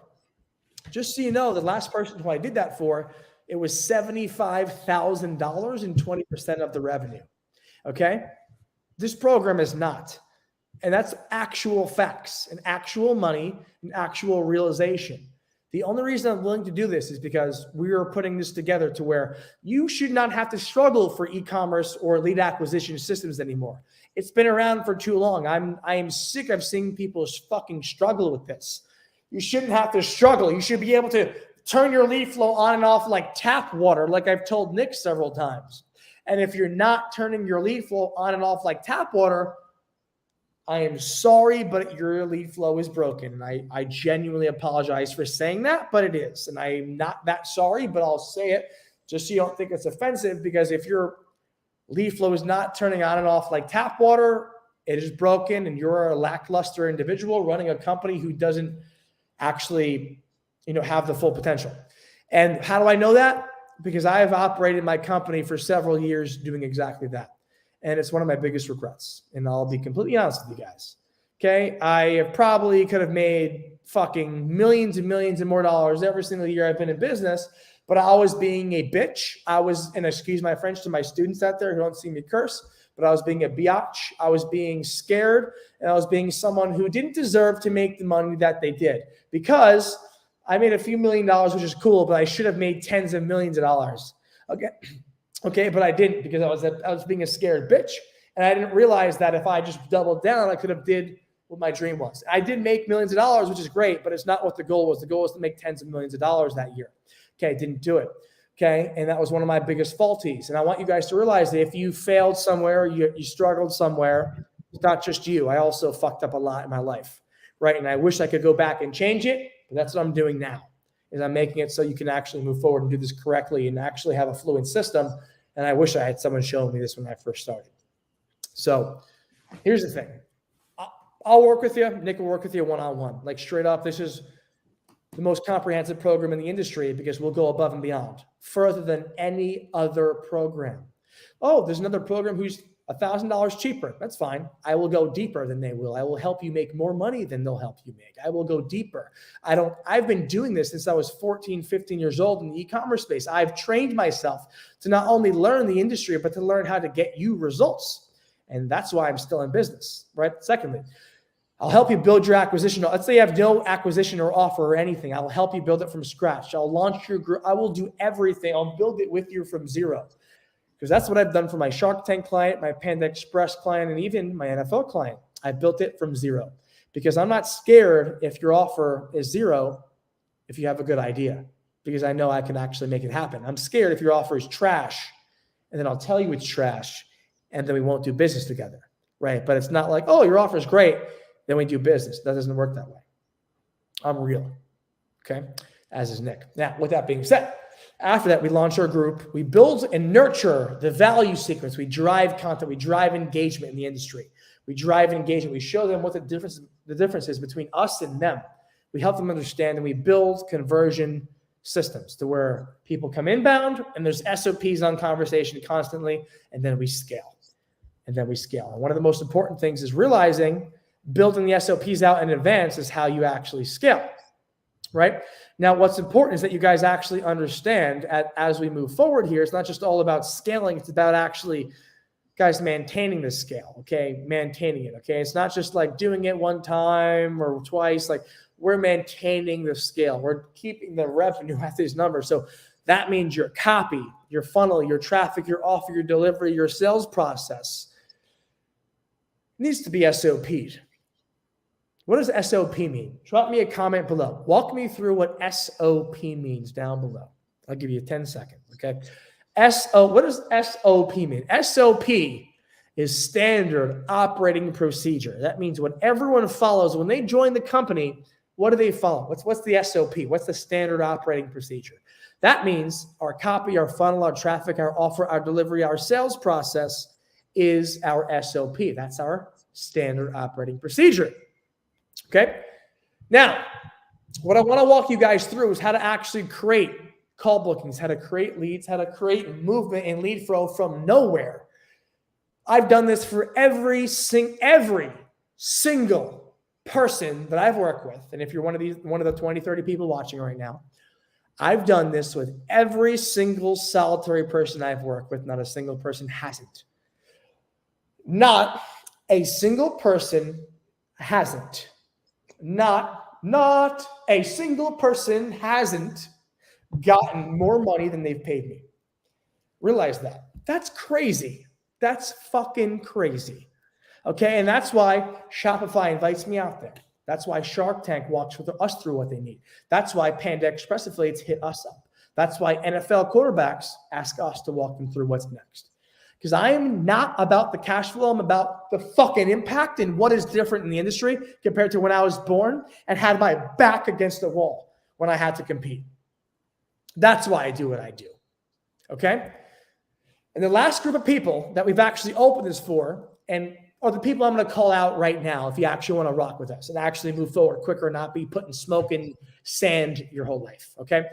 Just so you know, the last person who I did that for, it was $75,000 and 20% of the revenue. Okay? This program is not. And that's actual facts and actual money and actual realization. The only reason I'm willing to do this is because we are putting this together to where you should not have to struggle for e-commerce or lead acquisition systems anymore. It's been around for too long. I am sick of seeing people fucking struggle with this. You shouldn't have to struggle. You should be able to turn your lead flow on and off like tap water, like I've told Nick several times. And if you're not turning your lead flow on and off like tap water, I am sorry, but your lead flow is broken. And I genuinely apologize for saying that, but it is. And I'm not that sorry, but I'll say it just so you don't think it's offensive, because if your lead flow is not turning on and off like tap water, it is broken, and you're a lackluster individual running a company who doesn't actually, have the full potential. And how do I know that? Because I have operated my company for several years doing exactly that. And it's one of my biggest regrets. And I'll be completely honest with you guys. Okay. I probably could have made fucking millions and millions and more dollars every single year I've been in business, but I was being a bitch. And excuse my French to my students out there who don't see me curse, but I was being a biatch. I was being scared, and I was being someone who didn't deserve to make the money that they did, because I made a few $1 million, which is cool, but I should have made tens of millions of dollars. Okay, but I didn't, because I was being a scared bitch, and I didn't realize that if I just doubled down, I could have did what my dream was. I did make millions of dollars, which is great, but it's not what the goal was. The goal was to make tens of millions of dollars that year. Okay, I didn't do it. Okay, and that was one of my biggest faulties. And I want you guys to realize that if you failed somewhere, you struggled somewhere, it's not just you. I also fucked up a lot in my life, right? And I wish I could go back and change it, but that's what I'm doing now. Is I'm making it so you can actually move forward and do this correctly and actually have a fluent system. And I wish I had someone showing me this when I first started. So here's the thing. I'll work with you. Nick will work with you one-on-one. Like, straight up, this is the most comprehensive program in the industry, because we'll go above and beyond, further than any other program. Oh, there's another program who's $1,000 cheaper. That's fine. I will go deeper than they will. I will help you make more money than they'll help you make. I will go deeper. I've been doing this since I was 14, 15 years old in the e-commerce space. I've trained myself to not only learn the industry, but to learn how to get you results. And that's why I'm still in business, right? Secondly, I'll help you build your acquisition. Let's say you have no acquisition or offer or anything. I will help you build it from scratch. I'll launch your group. I will do everything. I'll build it with you from zero. Because that's what I've done for my Shark Tank client, my Panda Express client, and even my NFL client. I built it from zero, because I'm not scared if your offer is zero if you have a good idea, because I know I can actually make it happen. I'm scared if your offer is trash, and then I'll tell you it's trash, and then we won't do business together, right? But it's not like, oh, your offer is great, then we do business. That doesn't work that way. I'm real, okay? As is Nick. Now, with that being said, after that, we launch our group. We build and nurture the value sequence. We drive content. We drive engagement in the industry. We drive engagement. We show them what the difference is between us and them. We help them understand, and we build conversion systems to where people come inbound, and there's SOPs on conversation constantly, and then we scale. And one of the most important things is realizing building the SOPs out in advance is how you actually scale, right? Now, what's important is that you guys actually understand as we move forward here, it's not just all about scaling. It's about actually guys, maintaining the scale, okay? Maintaining it, okay? It's not just like doing it one time or twice. Like, we're maintaining the scale. We're keeping the revenue at these numbers. So that means your copy, your funnel, your traffic, your offer, your delivery, your sales process needs to be SOP'd. What does SOP mean? Drop me a comment below. Walk me through what SOP means down below. I'll give you 10 seconds, okay? What does SOP mean? SOP is standard operating procedure. That means what everyone follows when they join the company. What do they follow? What's the SOP? What's the standard operating procedure? That means our copy, our funnel, our traffic, our offer, our delivery, our sales process is our SOP. That's our standard operating procedure. Okay? Now, what I want to walk you guys through is how to actually create call bookings, how to create leads, how to create movement and lead flow from nowhere. I've done this for every single person that I've worked with. And if you're one of the 20, 30 people watching right now, I've done this with every single solitary person I've worked with. Not a single person hasn't. Not a single person hasn't. Not a single person hasn't gotten more money than they've paid me. Realize that. That's crazy. That's fucking crazy. Okay, and that's why Shopify invites me out there. That's why Shark Tank walks with us through what they need. That's why Panda Express affiliates hit us up. That's why NFL quarterbacks ask us to walk them through what's next. Because I am not about the cash flow. I'm about the fucking impact and what is different in the industry compared to when I was born and had my back against the wall when I had to compete. That's why I do what I do. Okay? And the last group of people that we've actually opened this for are the people I'm going to call out right now if you actually want to rock with us and actually move forward quicker and not be putting smoke and sand your whole life. Okay?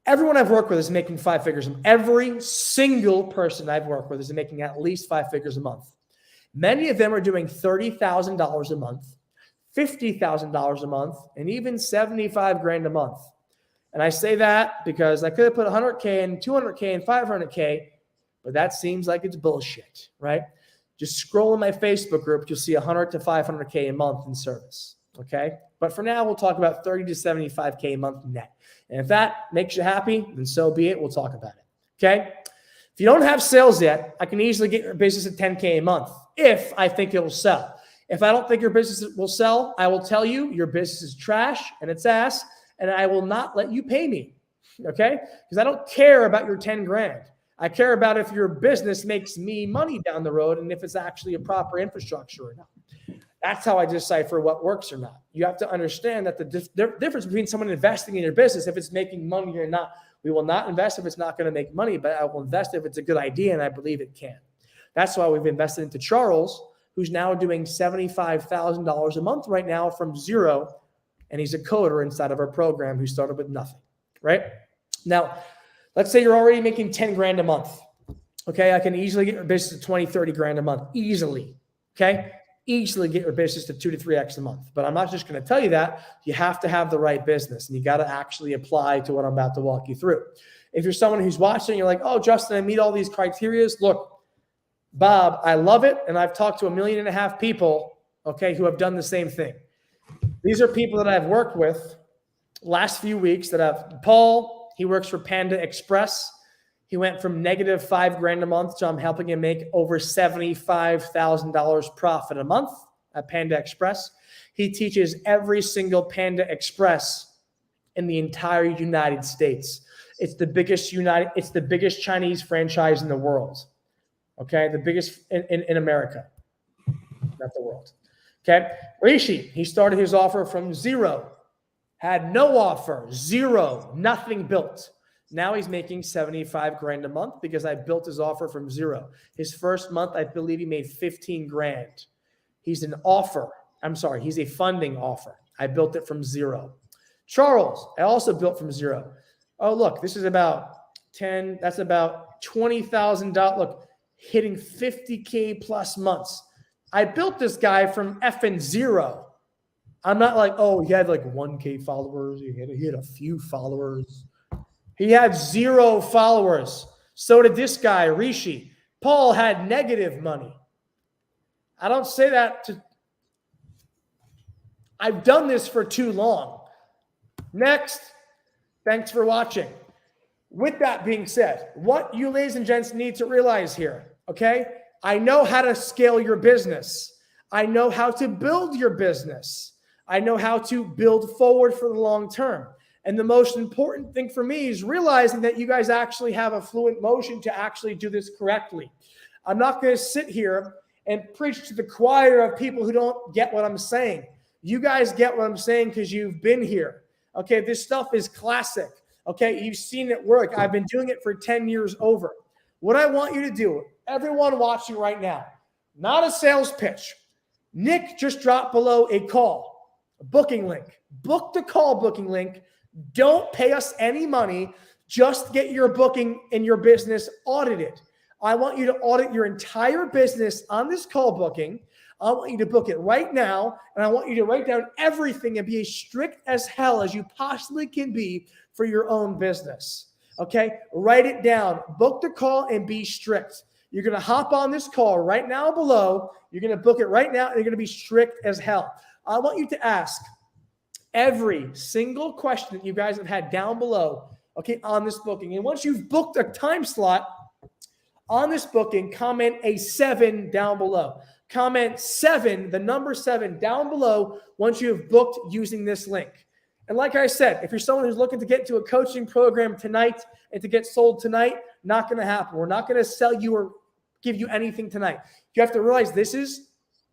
Everyone I've worked with is making 5 figures. Every single person I've worked with is making at least 5 figures a month. Many of them are doing $30,000 a month, $50,000 a month, and even $75,000 a month. And I say that because I could have put 100K and 200K and 500K, but that seems like it's bullshit, right? Just scroll in my Facebook group, you'll see 100 to 500K a month in service, okay? But for now, we'll talk about 30 to 75K a month net. And if that makes you happy, then so be it. We'll talk about it, okay? If you don't have sales yet, I can easily get your business at 10K a month if I think it will sell. If I don't think your business will sell, I will tell you your business is trash and it's ass, and I will not let you pay me, okay? Because I don't care about your 10 grand. I care about if your business makes me money down the road and if it's actually a proper infrastructure or not. That's how I decipher what works or not. You have to understand that the difference between someone investing in your business, if it's making money or not. We will not invest if it's not going to make money, but I will invest if it's a good idea and I believe it can. That's why we've invested into Charles, who's now doing $75,000 a month right now from zero, and he's a coder inside of our program who started with nothing, right? Now, let's say you're already making 10 grand a month. Okay, I can easily get your business to 20, 30 grand a month. Easily, okay? Easily get your business to 2 to 3x a month. But I'm not just going to tell you that. You have to have the right business, and you got to actually apply to what I'm about to walk you through. If you're someone who's watching, you're like, oh, Justin, I meet all these criteria. Look, Bob, I love it, and I've talked to 1.5 million people, okay, who have done the same thing. These are people that I've worked with last few weeks that have Paul. He works for Panda Express. He went from negative $5 grand a month, so I'm helping him make over $75,000 profit a month at Panda Express. He teaches every single Panda Express in the entire United States. It's the biggest Chinese franchise in the world. Okay, the biggest in America, not the world. Okay, Rishi, he started his offer from zero, had no offer, zero, nothing built. Now he's making 75 grand a month because I built his offer from zero. His first month, I believe he made 15 grand. He's a funding offer. I built it from zero. Charles, I also built from zero. Oh, look, this is about 10, that's about $20,000. Look, hitting 50K plus months. I built this guy from effing zero. I'm not like, oh, he had like 1K followers. He had a few followers. He had 0 followers. So did this guy, Rishi. Paul had negative money. I don't say that to, I've done this for too long. Next, thanks for watching. With that being said, what you ladies and gents need to realize here, okay? I know how to scale your business. I know how to build your business. I know how to build forward for the long term. And the most important thing for me is realizing that you guys actually have a fluent motion to actually do this correctly. I'm not going to sit here and preach to the choir of people who don't get what I'm saying. You guys get what I'm saying because you've been here. Okay, this stuff is classic. Okay, you've seen it work. I've been doing it for 10 years over. What I want you to do, everyone watching right now, not a sales pitch. Nick just dropped below a call, a booking link. Book the call booking link. Don't pay us any money. Just get your booking and your business audited. I want you to audit your entire business on this call booking. I want you to book it right now, and I want you to write down everything and be as strict as hell as you possibly can be for your own business. Okay? Write it down. Book the call and be strict. You're going to hop on this call right now below. You're going to book it right now, and you're going to be strict as hell. I want you to ask every single question that you guys have had down below, okay, on this booking. And once you've booked a time slot on this booking, comment a 7 down below. Comment 7, the number 7 down below once you have booked using this link. And like I said, if you're someone who's looking to get into a coaching program tonight and to get sold tonight, not going to happen. We're not going to sell you or give you anything tonight. You have to realize this is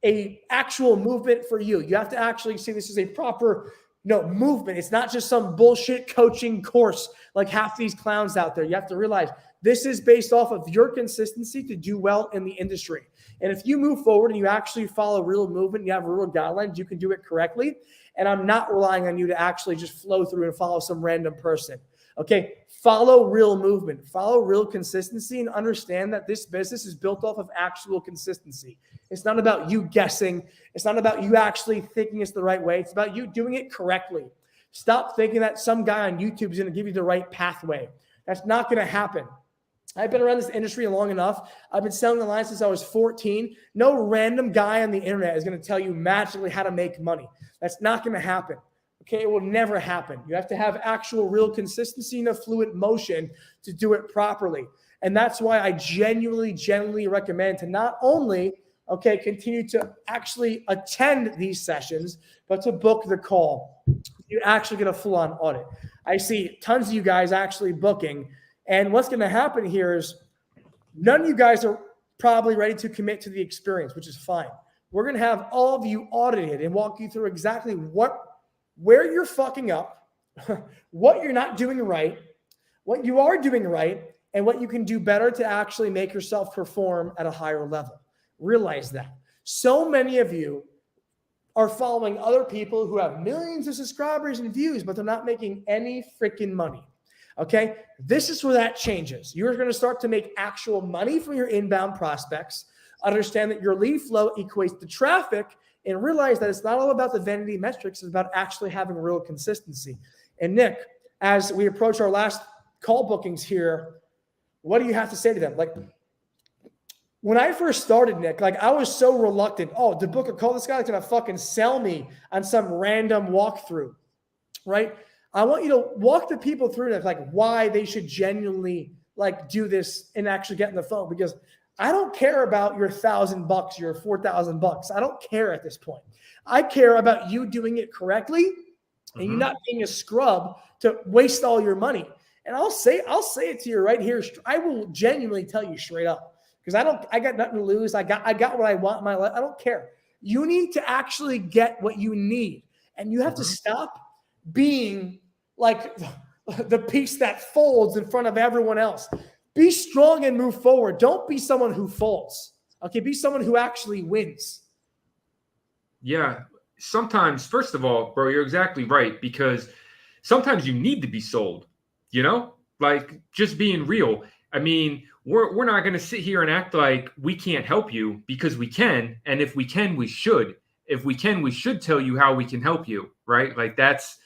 a actual movement for you. You have to actually see this is a proper movement. It's not just some bullshit coaching course like half these clowns out there. You have to realize this is based off of your consistency to do well in the industry. And if you move forward and you actually follow real movement, you have real guidelines, you can do it correctly. And I'm not relying on you to actually just flow through and follow some random person. Okay, follow real movement, follow real consistency, and understand that this business is built off of actual consistency. It's not about you guessing. It's not about you actually thinking it's the right way. It's about you doing it correctly. Stop thinking that some guy on YouTube is going to give you the right pathway. That's not going to happen. I've been around this industry long enough. I've been selling online since I was 14. No random guy on the internet is going to tell you magically how to make money. That's not going to happen. Okay, it will never happen. You have to have actual real consistency and a fluid motion to do it properly. And that's why I genuinely recommend to not only, continue to actually attend these sessions, but to book the call. You actually get a full-on audit. I see tons of you guys actually booking. And what's going to happen here is none of you guys are probably ready to commit to the experience, which is fine. We're going to have all of you audited and walk you through exactly where you're fucking up, what you're not doing right, what you are doing right, and what you can do better to actually make yourself perform at a higher level. Realize that. So many of you are following other people who have millions of subscribers and views, but they're not making any freaking money. Okay, this is where that changes. You're going to start to make actual money from your inbound prospects, understand that your lead flow equates to traffic, and realize that it's not all about the vanity metrics. It's about actually having real consistency. And Nick, as we approach our last call bookings here, what do you have to say to them? Like, when I first started, Nick, I was so reluctant. Oh, to book a call, this guy's going to fucking sell me on some random walkthrough, right? I want you to walk the people through why they should genuinely do this and actually get in the phone, because I don't care about your $1,000, your $4,000. I don't care at this point. I care about you doing it correctly and you not being a scrub to waste all your money. And I'll say it to you right here. I will genuinely tell you straight up, because I got nothing to lose. I got what I want in my life. I don't care. You need to actually get what you need, and you have to stop being like the piece that folds in front of everyone else. Be strong and move forward. Don't be someone who folds. Okay, be someone who actually wins. Yeah. Sometimes, first of all, bro, you're exactly right, because sometimes you need to be sold, just being real. I mean, we're not going to sit here and act like we can't help you, because we can. And if we can, we should. If we can, we should tell you how we can help you, right? That's,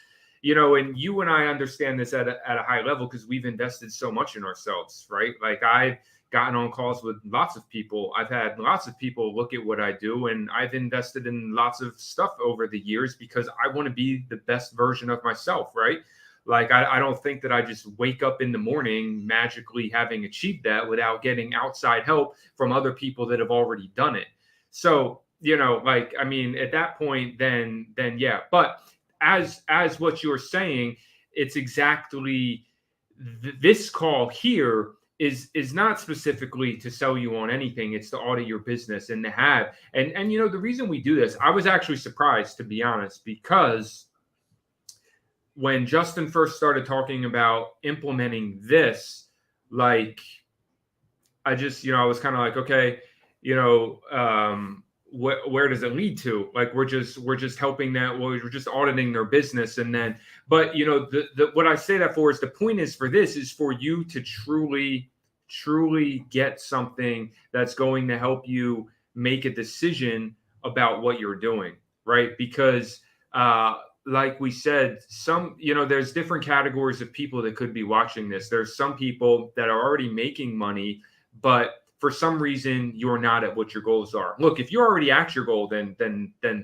and you and I understand this at a high level because we've invested so much in ourselves, right? Like I've gotten on calls with lots of people. I've had lots of people look at what I do, and I've invested in lots of stuff over the years because I want to be the best version of myself, right? Like I don't think that I just wake up in the morning magically having achieved that without getting outside help from other people that have already done it. So, at that point, then yeah. But as what you're saying, it's exactly this call here is not specifically to sell you on anything. It's to audit your business and to have and the reason we do this, I was actually surprised, to be honest, because when Justin first started talking about implementing this, like I just, I was kind of like, okay, where does it lead to? Like we're just helping that. Well, we're just auditing their business, and then, but the what I say that for is the point is for this is for you to truly get something that's going to help you make a decision about what you're doing, right? Because like we said, there's different categories of people that could be watching this. There's some people that are already making money, but for some reason you're not at what your goals are. Look, if you're already at your goal, then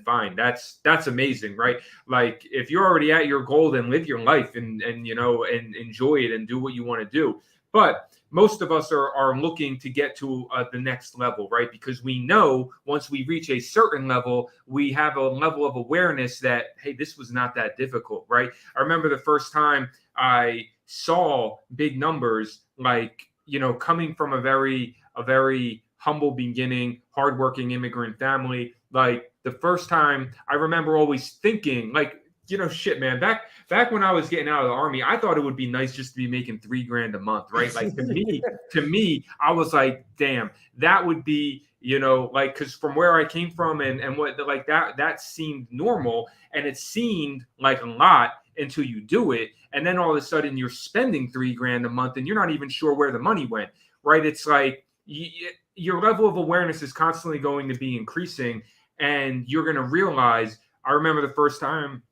fine. That's amazing, right? Like if you're already at your goal, then live your life and enjoy it and do what you want to do. But most of us are looking to get to the next level, right? Because we know once we reach a certain level, we have a level of awareness that, hey, this was not that difficult, right? I remember the first time I saw big numbers, like, coming from a very humble beginning, hardworking immigrant family. Like the first time I remember always thinking like, shit, man, back when I was getting out of the army, I thought it would be nice just to be making $3,000 a month, right? Like to me, I was like, damn, that would be, like, cause from where I came from and what, like that seemed normal, and it seemed like a lot until you do it. And then all of a sudden you're spending $3,000 a month and you're not even sure where the money went, right? It's like your level of awareness is constantly going to be increasing, and you're going to realize, I remember the first time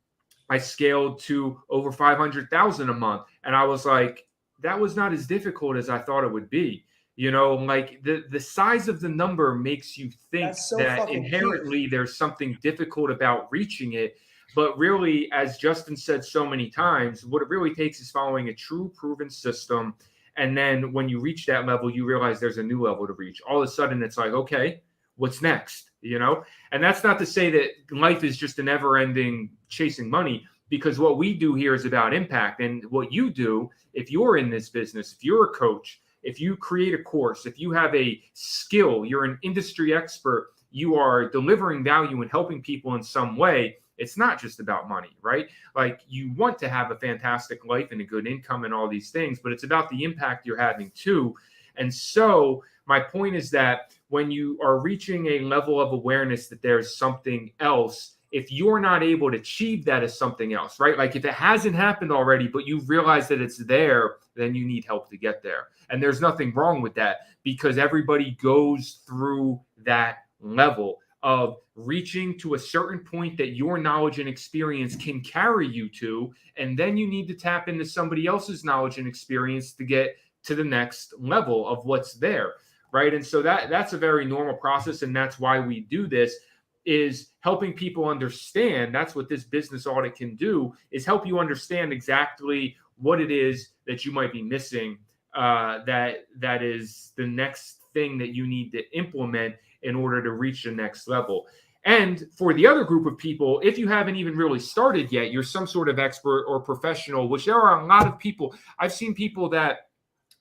I scaled to over 500,000 a month. And I was like, that was not as difficult as I thought it would be. Like the size of the number makes you think that inherently there's something difficult about reaching it. But really, as Justin said so many times, what it really takes is following a true proven system. And then when you reach that level, you realize there's a new level to reach. All of a sudden, it's like, okay, what's next? And that's not to say that life is just a never ending chasing money, because what we do here is about impact. And what you do, if you're in this business, if you're a coach, if you create a course, if you have a skill, you're an industry expert, you are delivering value and helping people in some way. It's not just about money, right? Like you want to have a fantastic life and a good income and all these things, but it's about the impact you're having too. And so my point is that when you are reaching a level of awareness that there's something else, if you're not able to achieve that as something else, right? Like if it hasn't happened already, but you realize that it's there, then you need help to get there. And there's nothing wrong with that, because everybody goes through that level of reaching to a certain point that your knowledge and experience can carry you to. And then you need to tap into somebody else's knowledge and experience to get to the next level of what's there. Right. And so that's a very normal process. And that's why we do this, is helping people understand. That's what this business audit can do, is help you understand exactly what it is that you might be missing. That is the next thing that you need to implement in order to reach the next level. And for the other group of people, if you haven't even really started yet, you're some sort of expert or professional, which there are a lot of people. I've seen people that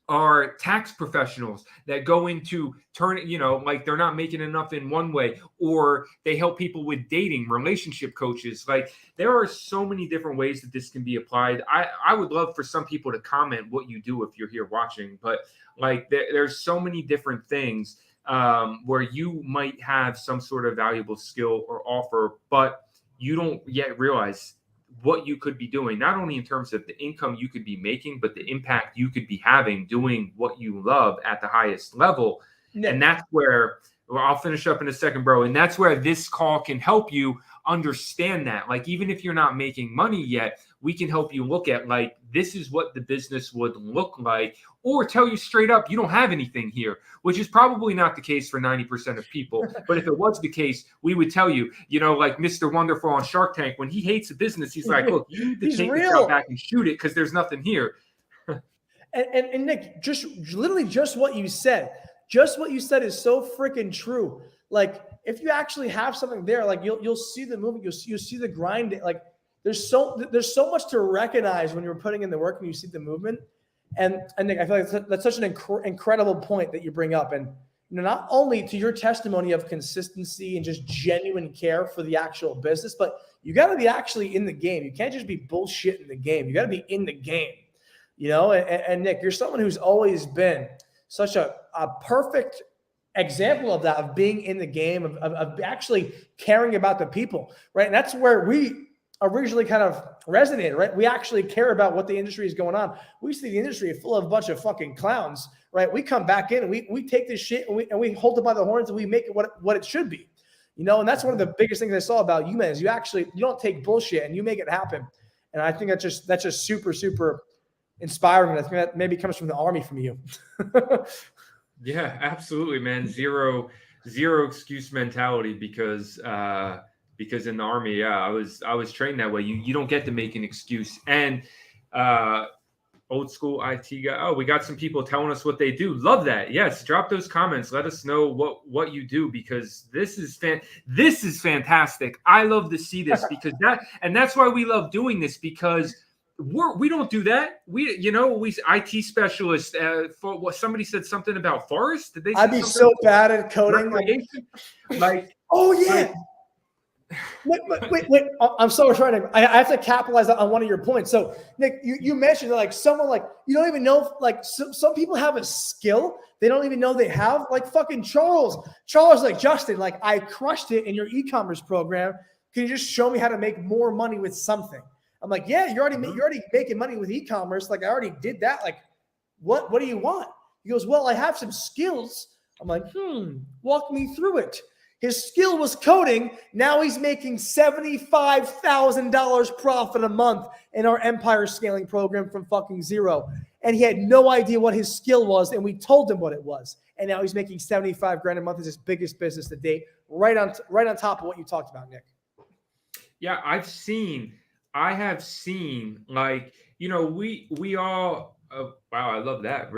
are tax professionals that go into like they're not making enough in one way, or they help people with dating, relationship coaches. Like there are so many different ways that this can be applied. I would love for some people to comment what you do if you're here watching, but like there's so many different things where you might have some sort of valuable skill or offer, but you don't yet realize what you could be doing, not only in terms of the income you could be making, but the impact you could be having doing what you love at the highest level. Yeah. And that's where Well, I'll finish up in a second, bro. And that's where this call can help you understand that. Like, even if you're not making money yet, we can help you look at, like, this is what the business would look like, or tell you straight up, you don't have anything here, which is probably not the case for 90% of people. But if it was the case, we would tell you, like Mr. Wonderful on Shark Tank, when he hates a business, he's like, look, you need to take this out back and shoot it because there's nothing here. And Nick, literally what you said. Just what you said is so freaking true. Like, if you actually have something there, like you'll see the movement, you'll see the grind. Like, there's so much to recognize when you're putting in the work and you see the movement. And Nick, I feel like that's such an incredible point that you bring up. And not only to your testimony of consistency and just genuine care for the actual business, but you got to be actually in the game. You can't just be bullshit in the game. You got to be in the game. And Nick, you're someone who's always been such a perfect example of that, of being in the game, of actually caring about the people, right? And that's where we originally kind of resonated, right? We actually care about what the industry is going on. We see the industry full of a bunch of fucking clowns, right? We come back in and we take this shit and we hold it by the horns and we make it what it should be, and that's one of the biggest things I saw about you, man, is you don't take bullshit and you make it happen. And I think that's just super, super inspiring. And I think that maybe comes from the Army from you. Yeah, absolutely, man. Zero excuse mentality, because in the Army, I was trained that way. You don't get to make an excuse. And old school IT guy. Oh, we got some people telling us what they do. Love that. Yes, drop those comments. Let us know what you do, because this is fantastic. I love to see this, because that's why we love doing this, because we don't do that. We IT specialists. For what somebody said something about Forrest. Did they? I'd be so bad at coding. Like, oh yeah. Wait. I'm so trying to. I have to capitalize on one of your points. So Nick, you mentioned that, like, someone, like, you don't even know. Like, some people have a skill they don't even know they have. Like fucking Charles, like, Justin, like, I crushed it in your e-commerce program. Can you just show me how to make more money with something? I'm like, yeah, you're already making money with e-commerce. Like, I already did that. Like, what do you want? He goes, well, I have some skills. I'm like, walk me through it. His skill was coding. Now he's making $75,000 profit a month in our empire scaling program from fucking zero. And he had no idea what his skill was. And we told him what it was. And now he's making 75 grand a month as his biggest business to date. Right on top of what you talked about, Nick. Yeah, I have seen, like, we all, wow, I love that.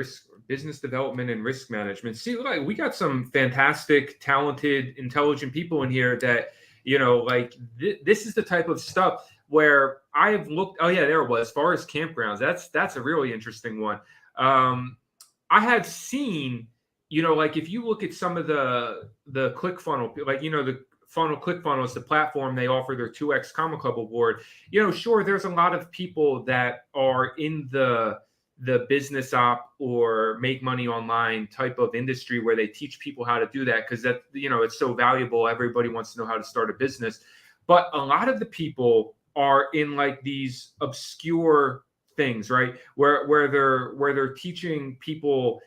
Business development and risk management. See, like, we got some fantastic, talented, intelligent people in here that, this is the type of stuff where I've looked. Oh yeah, there it was. As far as campgrounds, that's a really interesting one. I have seen, like, if you look at some of the ClickFunnels, like, the ClickFunnels is the platform, they offer their 2X Comma Club award. Sure, there's a lot of people that are in the business op or make money online type of industry where they teach people how to do that, because that, it's so valuable. Everybody wants to know how to start a business. But a lot of the people are in, like, these obscure things, right? Where they're teaching people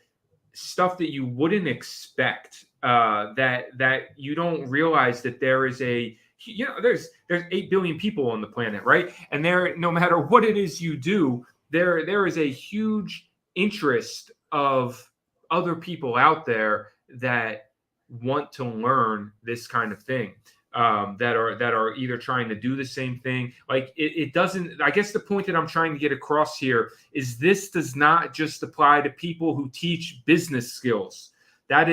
stuff that you wouldn't expect, that you don't realize that there is there's 8 billion people on the planet, right? And no matter what it is you do, there is a huge interest of other people out there that want to learn this kind of thing, that are either trying to do the same thing. Like, it doesn't, I guess the point that I'm trying to get across here is this does not just apply to people who teach business skills. And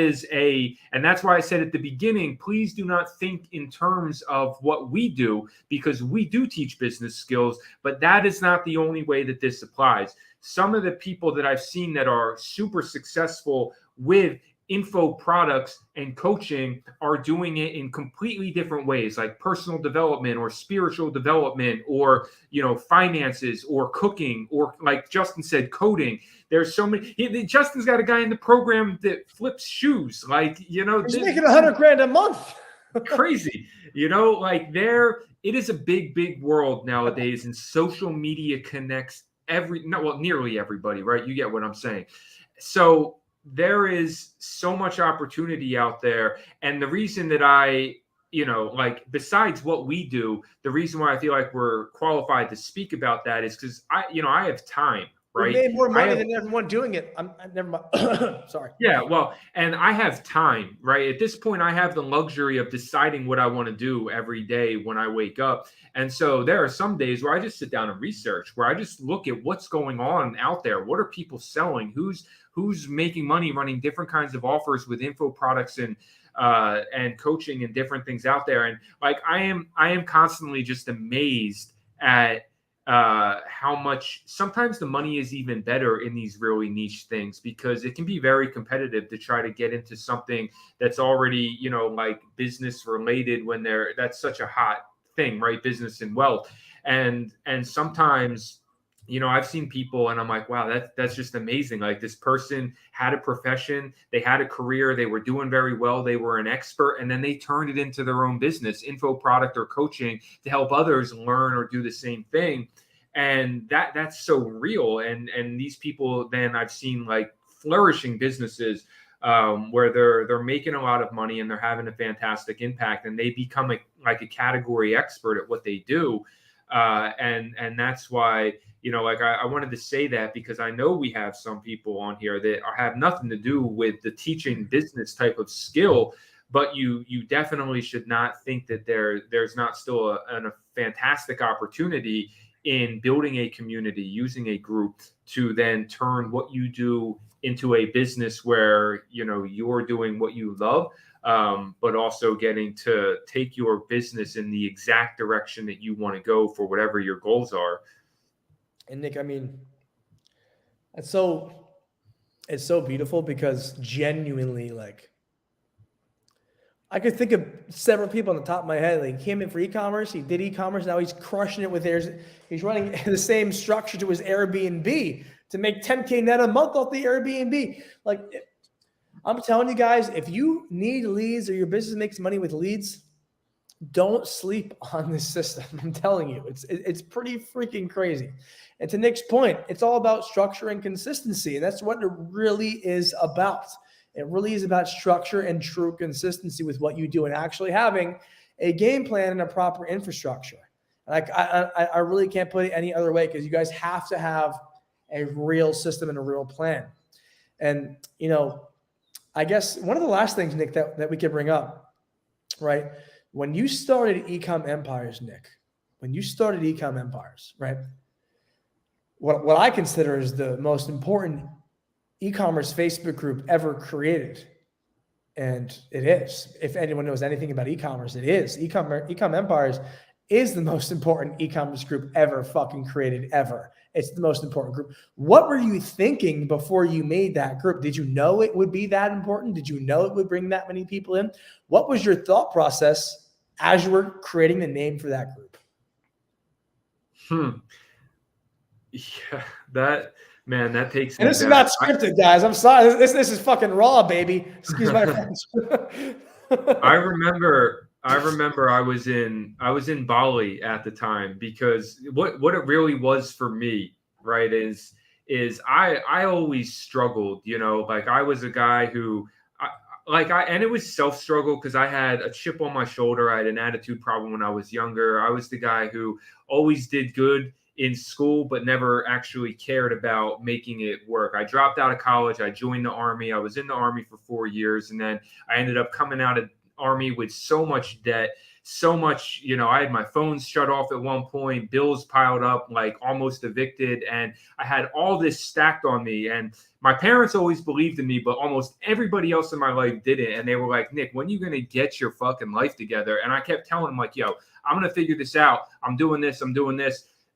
that's why I said at the beginning, please do not think in terms of what we do, because we do teach business skills, but that is not the only way that this applies. Some of the people that I've seen that are super successful with info products and coaching are doing it in completely different ways, like personal development or spiritual development, or, finances, or cooking, or, like Justin said, coding. There's so many. Justin's got a guy in the program that flips shoes. Like, he's making $100 grand a month. Crazy. It is a big, big world nowadays, and social media connects nearly everybody, right? You get what I'm saying. So there is so much opportunity out there. And the reason that I, like besides what we do, the reason why I feel like we're qualified to speak about that is because I have time, We right? made more I money have than everyone doing it. I'm never mind. Sorry. Yeah, well, and I have time, right? At this point, I have the luxury of deciding what I want to do every day when I wake up. And so there are some days where I just sit down and research, where I just look at what's going on out there. What are people selling? Who's making money running different kinds of offers with info products and coaching and different things out there. And like I am constantly just amazed at how much sometimes the money is even better in these really niche things, because it can be very competitive to try to get into something that's already, like business related when that's such a hot thing, right? Business and wealth. And sometimes, I've seen people and I'm like, wow, that's just amazing. Like this person had a profession, they had a career, they were doing very well, they were an expert, and then they turned it into their own business, info product or coaching to help others learn or do the same thing. And that's so real. And these people, then I've seen like flourishing businesses, where they're making a lot of money and they're having a fantastic impact, and they become like a category expert at what they do. And that's why, like I wanted to say that, because I know we have some people on here that have nothing to do with the teaching business type of skill, but you definitely should not think that there's not still a fantastic opportunity in building a community, using a group to then turn what you do into a business where, you're doing what you love, but also getting to take your business in the exact direction that you want to go for whatever your goals are. And Nick, I mean, it's so beautiful, because genuinely, like, I could think of several people on the top of my head. Like, he came in for e-commerce, he did e-commerce, now he's crushing it with theirs. He's running the same structure to his Airbnb to make 10K net a month off the Airbnb. Like, I'm telling you guys, if you need leads or your business makes money with leads, don't sleep on this system. I'm telling you, it's pretty freaking crazy. And to Nick's point, it's all about structure and consistency. And that's what it really is about. It really is about structure and true consistency with what you do, and actually having a game plan and a proper infrastructure. Like, I really can't put it any other way, because you guys have to have a real system and a real plan. And, I guess one of the last things, Nick, that we could bring up, right? When you started Ecom Empires, Nick, right? What I consider is the most important e-commerce Facebook group ever created. And it is. If anyone knows anything about e-commerce, it is. Ecom Empires is the most important e-commerce group ever fucking created, ever. It's the most important group. What were you thinking before you made that group? Did you know it would be that important? Did you know it would bring that many people in? What was your thought process as you were creating the name for that group? Yeah, that takes. And this is not scripted, guys. I'm sorry. This is fucking raw, baby. Excuse my French. I remember I was in Bali at the time, because what it really was for me, right, is I always struggled, like I was a guy who and it was self-struggle, because I had a chip on my shoulder. I had an attitude problem when I was younger. I was the guy who always did good in school, but never actually cared about making it work. I dropped out of college. I joined the Army. I was in the Army for 4 years. And then I ended up coming out of Army with so much debt, so much, I had my phone shut off at one point, bills piled up, like almost evicted. And I had all this stacked on me. And my parents always believed in me, but almost everybody else in my life didn't. And they were like, Nick, when are you going to get your fucking life together? And I kept telling them, like, yo, I'm going to figure this out. I'm doing this.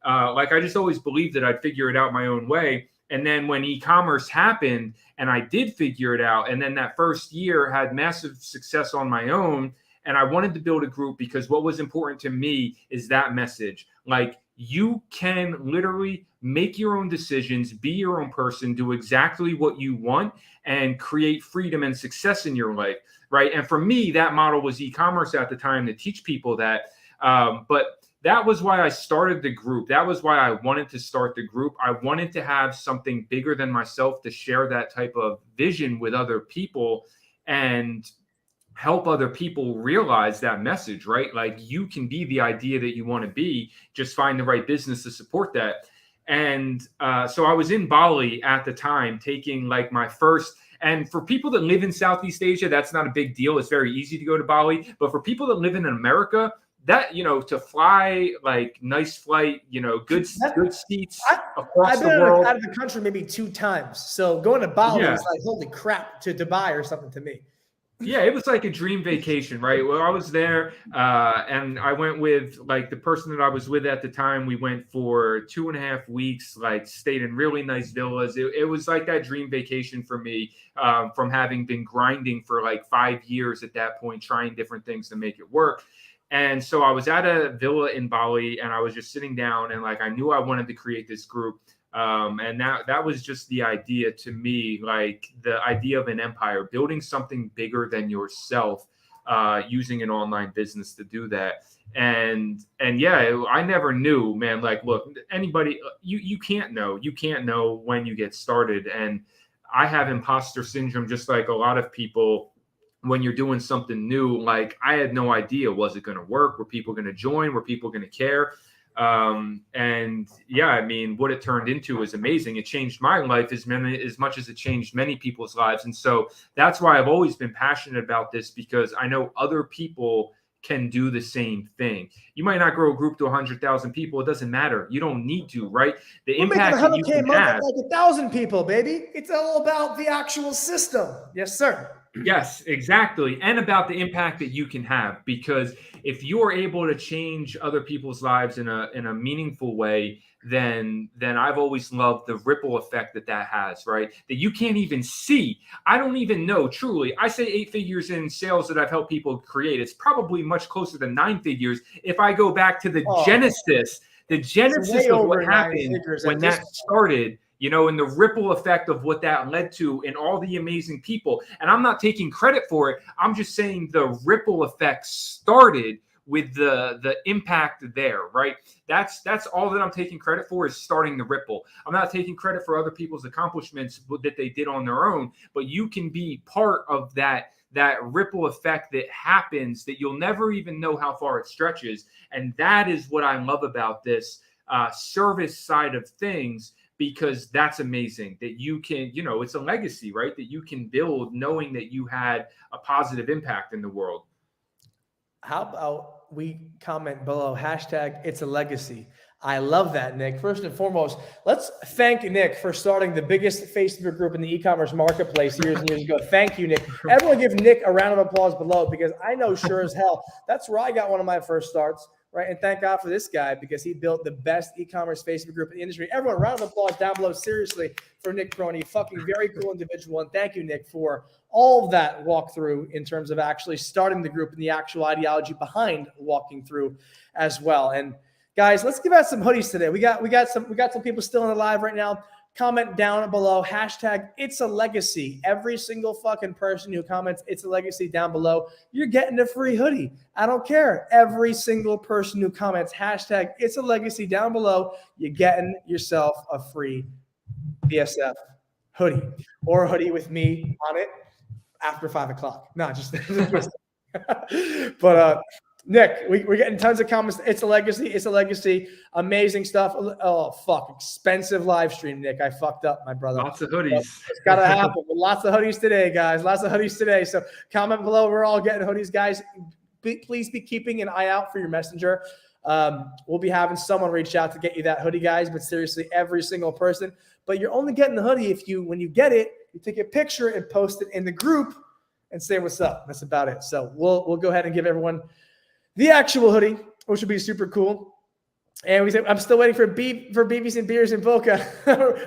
I just always believed that I'd figure it out my own way. And then when e-commerce happened and I did figure it out, and then that first year had massive success on my own, and I wanted to build a group, because what was important to me is that message. Like, you can literally make your own decisions, be your own person, do exactly what you want, and create freedom and success in your life, right? And for me, that model was e-commerce at the time, to teach people that. But that was why I started the group. That was why I wanted to start the group. I wanted to have something bigger than myself to share that type of vision with other people and help other people realize that message, right? Like, you can be the idea that you want to be, just find the right business to support that. And so I was in Bali at the time taking like my first, and for people that live in Southeast Asia, that's not a big deal. It's very easy to go to Bali. But for people that live in America, that, to fly, like, nice flight, good seats across I've the been world. out of the country maybe 2 times. So going to Bali Yeah. is like, holy crap, to Dubai or something to me. Yeah, it was like a dream vacation, right? Well, I was there, and I went with like the person that I was with at the time. We went for 2.5 weeks, like stayed in really nice villas. It was like that dream vacation for me, from having been grinding for like 5 years at that point, trying different things to make it work. And so I was at a villa in Bali, and I was just sitting down, and like I knew I wanted to create this group. And that was just the idea to me, like the idea of an empire, building something bigger than yourself, using an online business to do that. And yeah, I never knew, man. Like, look, anybody, you can't know when you get started. And I have imposter syndrome, just like a lot of people. When you're doing something new, like I had no idea, was it going to work? Were people going to join? Were people going to care? And yeah, I mean, what it turned into is amazing. It changed my life as much as it changed many people's lives. And so that's why I've always been passionate about this, because I know other people can do the same thing. You might not grow a group to 100,000 people. It doesn't matter. You don't need to, right? The impact that you can have, like 1,000 people, baby. It's all about the actual system. Yes, sir. Yes, exactly. And about the impact that you can have, because if you are able to change other people's lives in a meaningful way, then I've always loved the ripple effect that has, right? That you can't even see. I don't even know, truly. I say 8 figures in sales that I've helped people create. It's probably much closer to 9 figures if I go back to the genesis of what happened when that started. And the ripple effect of what that led to, and all the amazing people. And I'm not taking credit for it. I'm just saying the ripple effect started with the impact there, right? That's all that I'm taking credit for, is starting the ripple. I'm not taking credit for other people's accomplishments that they did on their own, but you can be part of that ripple effect that happens, that you'll never even know how far it stretches. And that is what I love about this service side of things. Because that's amazing that you can, it's a legacy, right? That you can build knowing that you had a positive impact in the world. How about we comment below, #it's a legacy. I love that, Nick. First and foremost, let's thank Nick for starting the biggest Facebook group in the e-commerce marketplace years and years ago. Thank you, Nick. Everyone give Nick a round of applause below, because I know sure as hell that's where I got one of my first starts. Right. And thank God for this guy, because he built the best e-commerce Facebook group in the industry. Everyone, round of applause down below, seriously, for Nick Peroni. Fucking very cool individual. And thank you, Nick, for all of that walkthrough in terms of actually starting the group and the actual ideology behind walking through as well. And guys, let's give out some hoodies today. We got some people still in the live right now. Comment down below, #it's a legacy. Every single fucking person who comments "it's a legacy" down below, you're getting a free hoodie. I don't care. Every single person who comments #it's a legacy down below, you're getting yourself a free BSF hoodie, or a hoodie with me on it after 5 o'clock. No, just but Nick, we're getting tons of comments. It's a legacy. It's a legacy. Amazing stuff. Oh, fuck. Expensive live stream, Nick. I fucked up, my brother. Lots of hoodies. It's got to happen. Lots of hoodies today, guys. Lots of hoodies today. So comment below. We're all getting hoodies, guys. Please be keeping an eye out for your messenger. We'll be having someone reach out to get you that hoodie, guys. But seriously, every single person. But you're only getting the hoodie if when you get it, you take a picture and post it in the group and say what's up. That's about it. So we'll go ahead and give everyone the actual hoodie, which would be super cool. And we say, I'm still waiting for BBs and beers in Boca.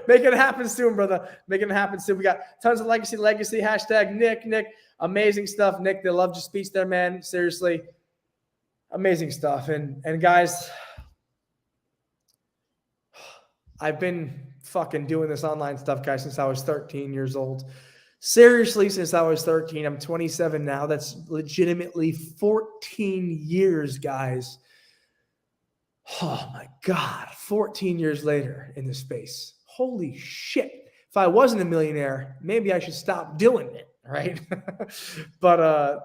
Make it happen soon, brother. Make it happen soon. We got tons of legacy, Nick. Amazing stuff, Nick. They loved your speech there, man. Seriously. Amazing stuff. And guys, I've been fucking doing this online stuff, guys, since I was 13 years old. Seriously, since I was 13, I'm 27 now. That's legitimately 14 years, guys. Oh my God, 14 years later in this space. Holy shit. If I wasn't a millionaire, maybe I should stop doing it, right? But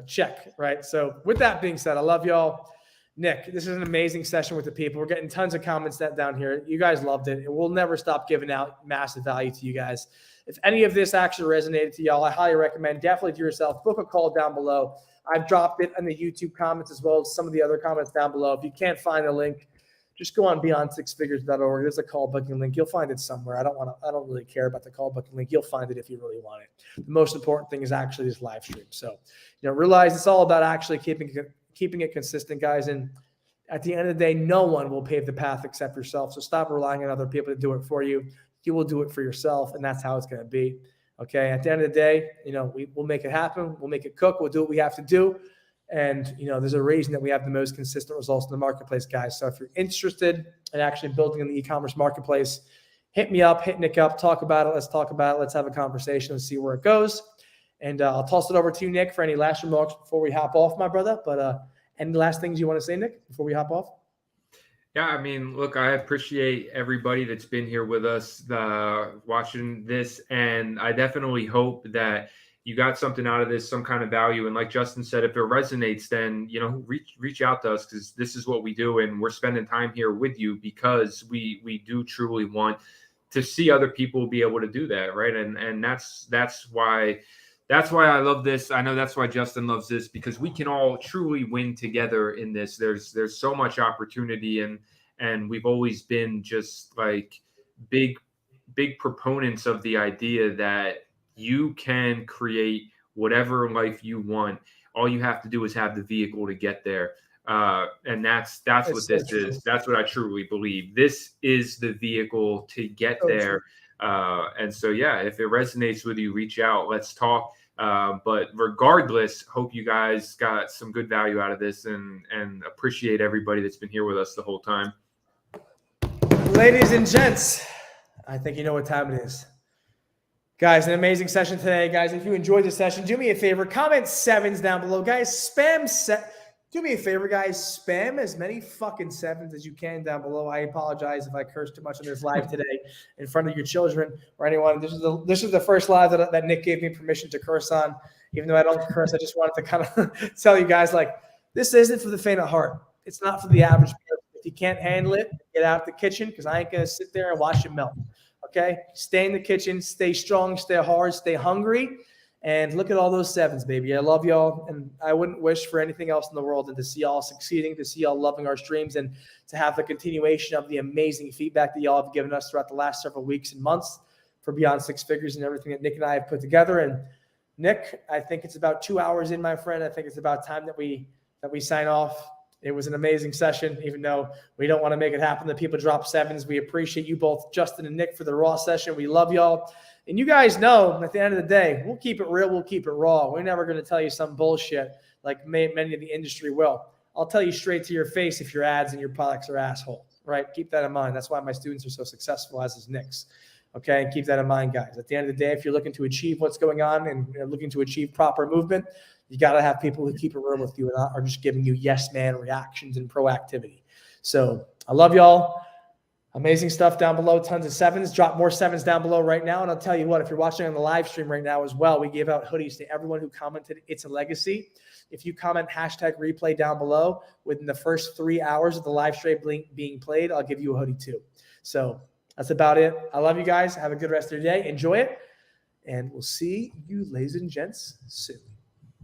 check, right? So with that being said, I love y'all. Nick, this is an amazing session with the people. We're getting tons of comments down here. You guys loved it. And we'll never stop giving out massive value to you guys. If any of this actually resonated to y'all, I highly recommend, definitely to yourself, book a call down below. I've dropped it in the YouTube comments as well as some of the other comments down below. If you can't find the link, just go on beyond6figures.org. There's a call booking link. You'll find it somewhere. I don't really care about the call booking link. You'll find it if you really want it. The most important thing is actually this live stream. So, realize it's all about actually keeping it consistent, guys. And at the end of the day, no one will pave the path except yourself. So stop relying on other people to do it for you. You will do it for yourself, and that's how it's going to be. Okay. At the end of the day, we'll make it happen. We'll make it cook. We'll do what we have to do. And, there's a reason that we have the most consistent results in the marketplace, guys. So if you're interested in actually building an e-commerce marketplace, hit me up, hit Nick up, talk about it. Let's talk about it. Let's have a conversation and see where it goes. And I'll toss it over to you, Nick, for any last remarks before we hop off, my brother. But any last things you want to say, Nick, before we hop off? Yeah, I mean, look, I appreciate everybody that's been here with us watching this. And I definitely hope that you got something out of this, some kind of value. And like Justin said, if it resonates, then, reach out to us, because this is what we do. And we're spending time here with you because we do truly want to see other people be able to do that. Right. And that's why I love this. I know that's why Justin loves this, because we can all truly win together in this. There's so much opportunity, and we've always been just like big proponents of the idea that you can create whatever life you want. All you have to do is have the vehicle to get there. And that's what this is. That's what I truly believe. This is the vehicle to get there. And so, yeah, if it resonates with you, reach out, let's talk. But regardless, hope you guys got some good value out of this, and appreciate everybody that's been here with us the whole time. Ladies and gents, I think you know what time it is. Guys, an amazing session today. Guys, if you enjoyed the session, do me a favor. Comment 7s down below. Guys, do me a favor, guys. Spam as many fucking 7s as you can down below. I apologize if I cursed too much on this live today in front of your children or anyone. This is the first live that Nick gave me permission to curse on. Even though I don't curse, I just wanted to kind of tell you guys, like, this isn't for the faint of heart. It's not for the average person. If you can't handle it, get out of the kitchen, because I ain't going to sit there and watch it melt. Okay? Stay in the kitchen. Stay strong. Stay hard. Stay hungry. And look at all those 7s, baby. I love y'all, and I wouldn't wish for anything else in the world than to see y'all succeeding, to see y'all loving our streams, and to have the continuation of the amazing feedback that y'all have given us throughout the last several weeks and months for Beyond Six Figures and everything that Nick and I have put together. And Nick, I think it's about 2 hours in, my friend. I think it's about time that we sign off. It was an amazing session, even though we don't want to make it happen that people drop 7s. We appreciate you both, Justin and Nick, for the raw session. We love y'all. And you guys know, at the end of the day, we'll keep it real. We'll keep it raw. We're never going to tell you some bullshit like many of the industry will. I'll tell you straight to your face if your ads and your products are asshole, right? Keep that in mind. That's why my students are so successful, as is Nick's. Okay, and keep that in mind, guys. At the end of the day, if you're looking to achieve what's going on and you're looking to achieve proper movement, you got to have people who keep it real with you and not are just giving you yes man reactions and proactivity. So I love y'all. Amazing stuff down below. Tons of 7s. Drop more 7s down below right now. And I'll tell you what, if you're watching on the live stream right now as well, we gave out hoodies to everyone who commented It's a Legacy. If you comment #replay down below within the first 3 hours of the live stream being played, I'll give you a hoodie too. So that's about it. I love you guys. Have a good rest of your day. Enjoy it. And we'll see you, ladies and gents, soon.